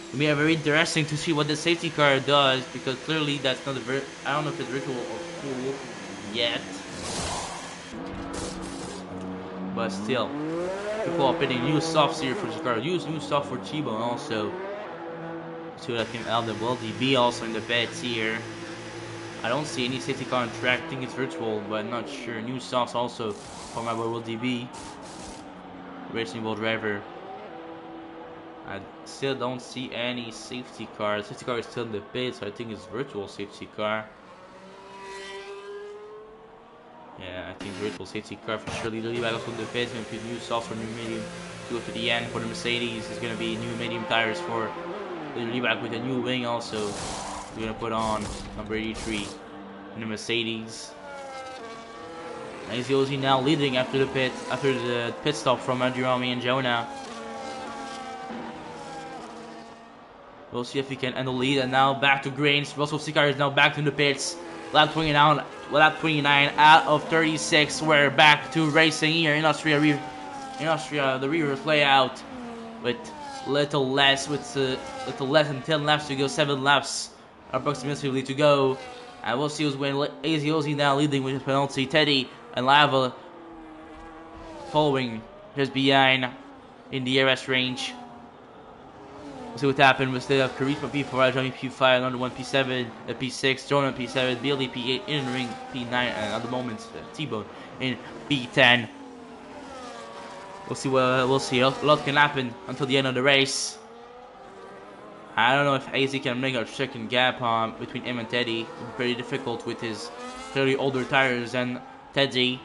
It'll be very interesting to see what the safety car does, because clearly that's not a I don't know if it's virtual or full yet. But still, people are pitting new softs here for Zicardo. Use new soft for T-Bone also. See what I can help them. Well, DB also in the pits here. I don't see any safety car on track. I think it's virtual, but I'm not sure. New softs also for my boy Will DB. Racing Bull driver. I still don't see any safety car. The safety car is still in the pit, so I think it's virtual safety car. Yeah, I think virtual safety car for sure. Leader back also in the pit. Going to put new softs for new medium to go to the end. For the Mercedes, it's going to be new medium tires for the back with a new wing also. We're going to put on number 83 in the Mercedes. And he's Ozzy now leading after the pit stop from Adriami and Jonah. We'll see if we can end the lead. And now back to Grains. Russell Seacar is now back in the pits. Lap 29 out of 36. We're back to racing here in Austria. The reverse layout with little less than 10 laps to go. 7 laps approximately to go. And we'll see who's winning. Ozzy now leading with his penalty. Teddy and Lava following just behind in the DRS range. We'll see what happened. We still have Charisma P4, Johnny P5, another one P7, P6, Jonah P7, Billy P8, in ring P9, and at the moment T-Bone in P10. We'll see. A lot can happen until the end of the race. I don't know if AZ can make a second gap between him and Teddy. It'll be pretty difficult with his clearly older tires than Teddy.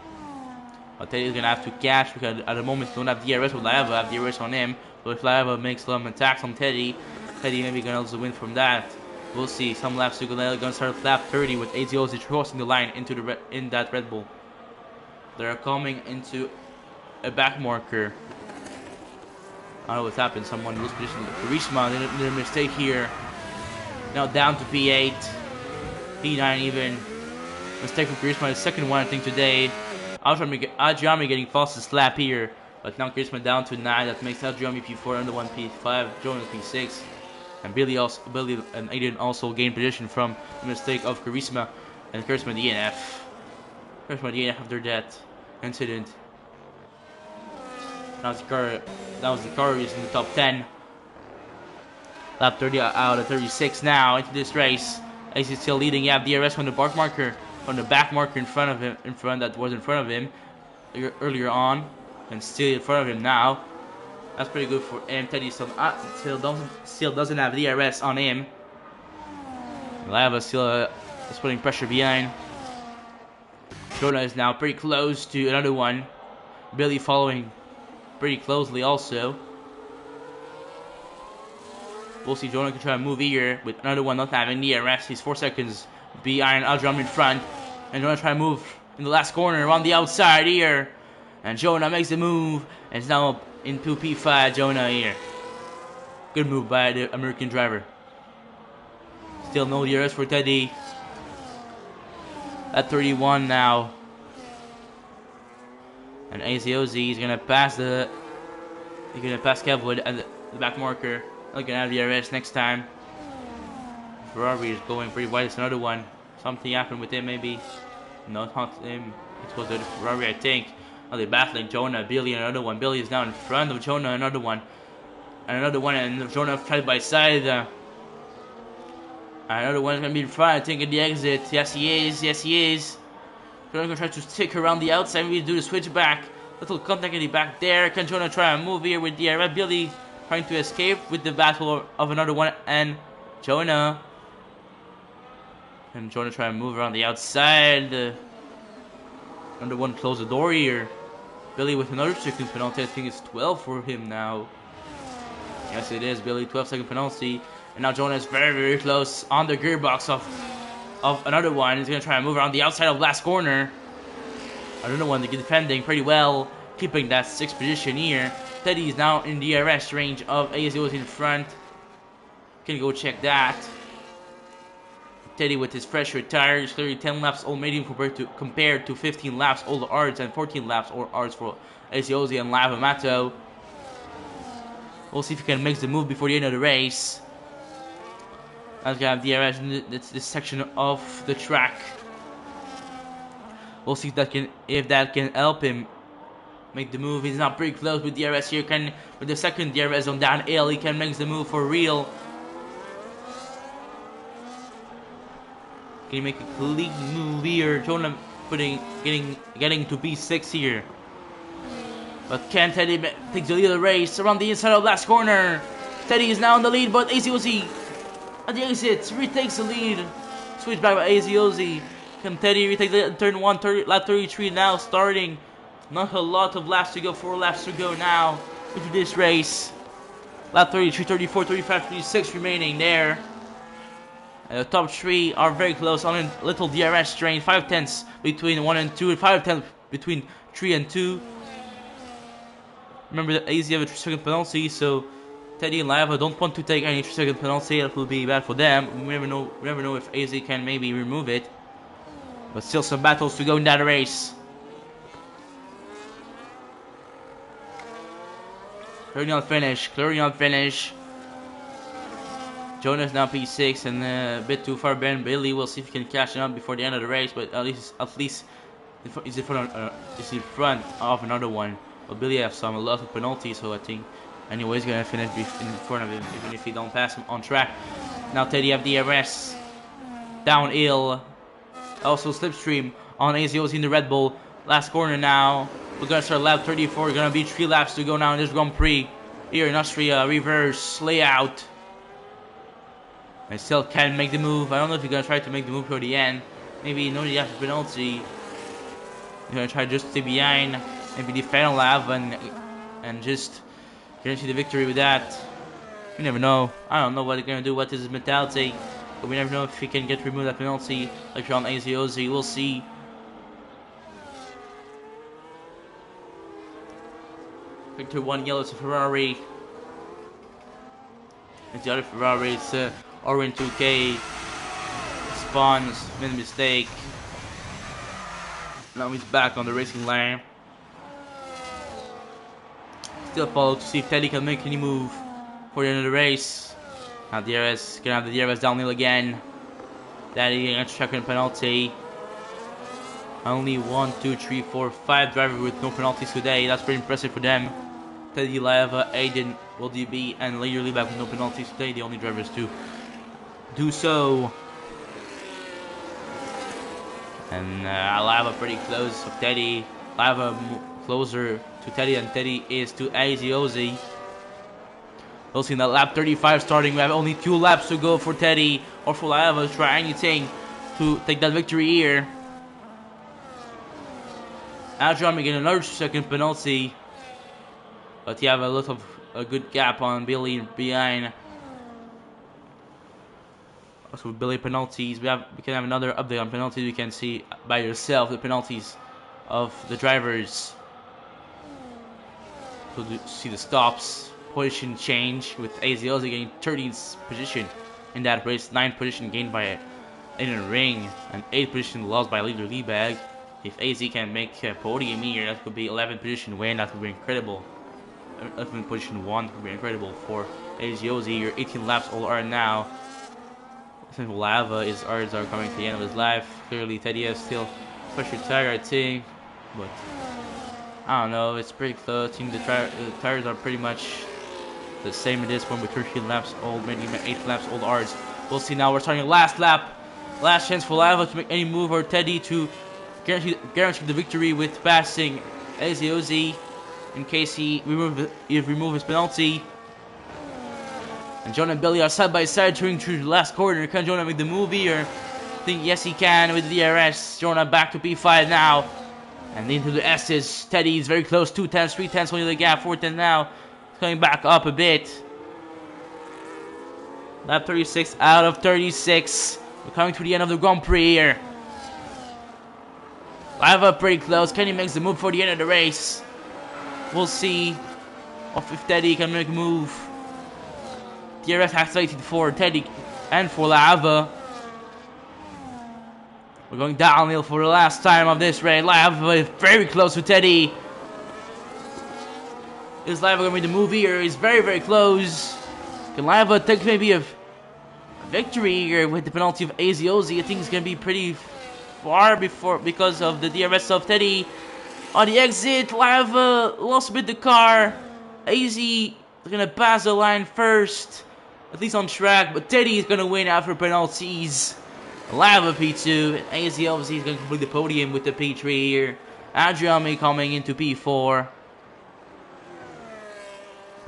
But Teddy's gonna have to catch because at the moment we don't have DRS with Lava, have DRS on him. But if Lava makes some attacks on Teddy maybe gonna also win from that. We'll see. Some laps to go. Gonna start lap 30 with AZOZ crossing the line in that Red Bull. They're coming into a back marker. I don't know what's happened. Someone lose position. Charisma did a mistake here. Now down to P8, P9 even. Mistake from Charisma. The second one I think today. Adriami getting fastest lap here. But now Charisma down to 9. That makes Adriami P4 under 1 P5. Jonas P6. And Billy and Aiden also gained position from the mistake of Charisma and Charisma DNF. Charisma DNF after that incident. Now the car is in the top 10. Lap 30 out of 36 now into this race. Ace is still leading. You have DRS from the back marker in front of him, that was in front of him earlier on, and still in front of him now. That's pretty good for him. Teddy still doesn't have DRS on him. Lava still is putting pressure behind. Jonah is now pretty close to another one. Billy following pretty closely also. We'll see. Jonah can try to move here with another one not having DRS. He's 4 seconds behind Adrian in front. And Jonah try to move in the last corner on the outside here. And Jonah makes the move. And it's now up into P5. Jonah here. Good move by the American driver. Still no DRS for Teddy. At 31 now. And AZOZ is gonna pass Kevwood at the back marker. Not gonna have DRS next time. Ferrari is going pretty wide. It's another one. Something happened with him maybe. No, not him. It was the Ferrari, I think. Now they're battling Jonah, Billy, and another one. Billy is now in front of Jonah, another one. And Jonah side by side. Another one is gonna be in front, I think, at the exit. Yes, he is. Jonah gonna try to stick around the outside, maybe do the switch back. Little contact in the back there. Can Jonah try and move here with the Red Billy trying to escape with the battle of another one and Jonah. And Jonah try and move around the outside. Another one close the door here. Billy with another second penalty. I think it's 12 for him now. Yes, it is. Billy 12-second penalty. And now Jonah is very, very close on the gearbox of another one. He's going to try and move around the outside of last corner. Another one defending pretty well, keeping that 6th position here. Teddy is now in the DRS range of ASO in front. Can go check that. Teddy with his fresher tires, clearly 10 laps old medium compared to 15 laps old arts and 14 laps old arts for ASO and Lava Mato. We'll see if he can make the move before the end of the race. As we have DRS in this section of the track. We'll see if that can help him make the move. He's not pretty close with DRS here. With the second DRS on downhill, he can make the move for real. Can he make a clean move here? Jonah getting to P6 here. But can Teddy take the lead of the race around the inside of the last corner? Teddy is now in the lead, but AZOZ at the exit retakes the lead. Switch back by AZOZ. Can Teddy retake the turn 1, lap 33 now starting? Not a lot of laps to go, 4 laps to go now into this race. Lap 33, 34, 35, 36 remaining there. The top 3 are very close on a little DRS train. 5 tenths between 1 and 2, and 5 tenths between 3 and 2. Remember that AZ have a 3-second penalty, so Teddy and Lava don't want to take any 3-second penalty. That will be bad for them. We never know if AZ can maybe remove it. But still some battles to go in that race. Clearing on finish. Jonas now P6 and a bit too far behind Billy. We'll see if he can catch him up before the end of the race, but at least is in front of another one. But Billy has a lot of penalties, so I think anyway he's gonna finish in front of him, even if he don't pass him on track. Now Teddy have DRS downhill, also slipstream on AZOZ in the Red Bull. Last corner now. We're gonna start lap 34. Gonna be 3 laps to go now in this Grand Prix here in Austria. Reverse layout. I still can't make the move. I don't know if you're gonna try to make the move for the end. Maybe no need after penalty. You're gonna try just to stay behind. Maybe the final lap and just guarantee the victory with that. We never know. I don't know what they're gonna do. What is his mentality? But we never know if he can get removed that penalty. Like on AZOZ, we'll see. Victor 1 yellow to Ferrari. It's the other Ferrari. It's Orange 2K. Spawns, made a mistake. Now he's back on the racing line. Still follow to see if Teddy can make any move for the end of the race. Now DRS, gonna have the DRS downhill again. Teddy getting a second penalty. Only 1, 2, 3, 4, 5 drivers with no penalties today. That's pretty impressive for them. Teddy, Lava, Aiden, Will DB, and later back with no penalties today. The only drivers to do so. And Lava pretty close to Teddy. Lava closer to Teddy than Teddy is to AZOZ. We'll see in that lap 35 starting. We have only 2 laps to go for Teddy or for Lava to try anything to take that victory here. Adrian making another 2-second penalty, but you have a good gap on Billy behind. Also with Billy penalties, we can have another update on penalties. You can see by yourself the penalties of the drivers. So to see the stops, position change with AZOZ getting 13th position in that race, 9th position gained by Aiden Ring, and 8th position lost by leader Leebag. If AZ can make a podium here, that could be 11th position win. That would be incredible. 11th position 1 would be incredible for AZOZ here. 18 laps all are now. Since Lava is are coming to the end of his life. Clearly Teddy has still pressure tire, I think, but I don't know. It's pretty close. I think the tires are pretty much the same at this point with 13 laps old, maybe 8 laps old ours. We'll see now. We're starting last lap. Last chance for Lava to make any move, or Teddy to guarantee the victory with passing AZOZ in case he remove his penalty. And John and Billy are side by side turning through the last corner. Can Jonah make the move here? I think yes he can with the DRS. Jonah back to P5 now. And into the S's. Teddy is very close. 2 tenths, 3 tenths only the gap. 4 tenths now. Coming back up a bit. Lap 36 out of 36. We're coming to the end of the Grand Prix here. Lava pretty close. Kenny makes the move for the end of the race. We'll see if Teddy can make a move. DRS activated for Teddy and for Lava. We're going downhill for the last time of this race. Lava is very close to Teddy. Is Lava going to be the move here? He's very, very close. Can Lava take maybe a victory here with the penalty of AZOZ? I think it's going to be pretty far because of the DRS of Teddy. On the exit, Lava lost a bit the car. AZ is going to pass the line first, at least on track, but Teddy is going to win after penalties. Lava P2, and AZ obviously is going to complete the podium with the P3 here. Adriami coming into P4.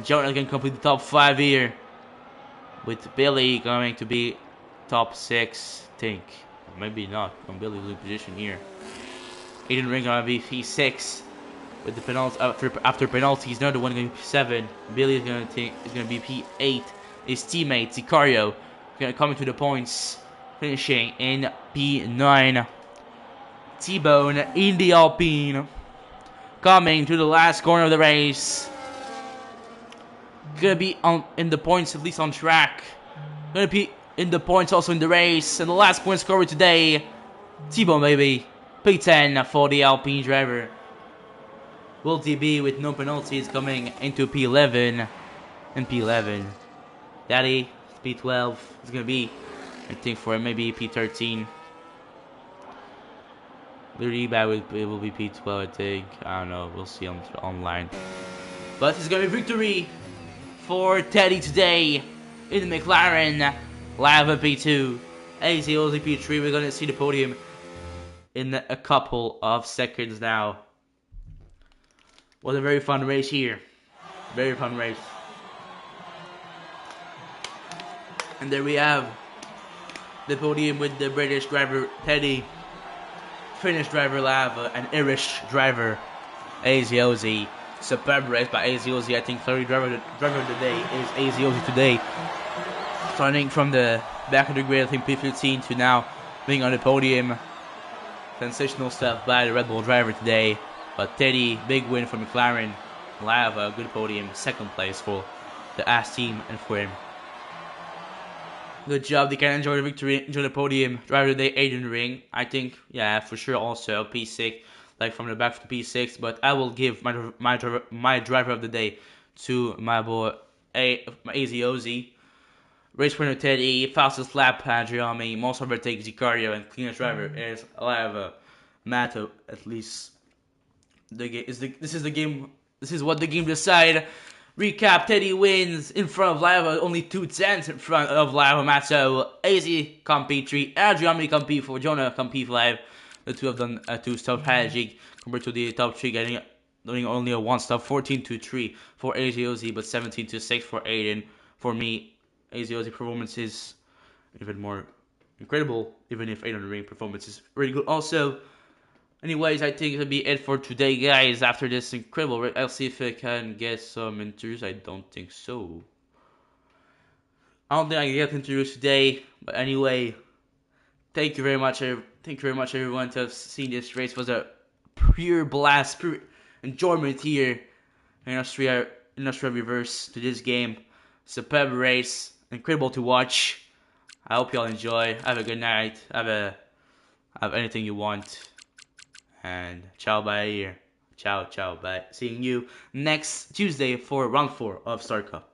Jonah can complete the top 5 here. With Billy going to be top 6, I think. Maybe not. Billy losing position here. Aiden Ring gonna be P6 with the penalty after penalties. Another one going to be P7. Billy is gonna be P8. His teammate Sicario gonna come into the points, finishing in P9. T-Bone in the Alpine, coming to the last corner of the race. Gonna be in the points, at least on track. Gonna be in the points also in the race. And the last point scorer today, T-Bone baby. P10 for the Alpine driver. Will TB with no penalties coming into P11 and P11. Daddy, P12 is gonna be, I think, for maybe P13. The rebound will be P12, I think. I don't know. We'll see online. But it's gonna be victory for Teddy today in the McLaren. Lava P2, ACOZ P3. We're gonna see the podium in a couple of seconds now. What a very fun race here. Very fun race. And there we have the podium with the British driver Teddy, Finnish driver Lava, and Irish driver ACOZ. Superb race by ACOZ. I think third driver of the day is ACOZ today. Starting from the back of the grid, I think P15 to now being on the podium. Sensational stuff by the Red Bull driver today. But Teddy, big win for McLaren. Lava, good podium, second place for the AS team and for him. Good job. They can enjoy the victory, enjoy the podium. Driver of the day, Aiden Ring. I think, yeah, for sure. Also P6, like from the back to P6. But I will give my driver of the day to my boy AZOZ. Race winner Teddy, fastest lap Adriami, most overtake Zicario, and cleanest driver is Lava Mato. At least this is the game. This is what the game decide. Recap: Teddy wins in front of Lava, only 2 tenths in front of Lava Mato. AZ come P3, Adriami come P4, Jonah come P5. The two of them two stop strategy compared to the top 3 doing only a 1 stop. 14-3 for AZOZ, but 17-6 for Aiden. For me, AZOZ performance is even more incredible, even if Aiden Ring performance is really good also. Anyways, I think it'll be it for today, guys. After this incredible race, I'll see if I can get some interviews. I don't think so. I don't think I can get interviews today, but anyway, thank you very much. Thank you very much, everyone, to have seen this race. It was a pure blast, pure enjoyment here in Austria reverse to this game. Superb race. Incredible to watch. I hope y'all enjoy. Have a good night. Have anything you want. And ciao, bye here. Ciao, bye. Seeing you next Tuesday for round 4 of Star Cup.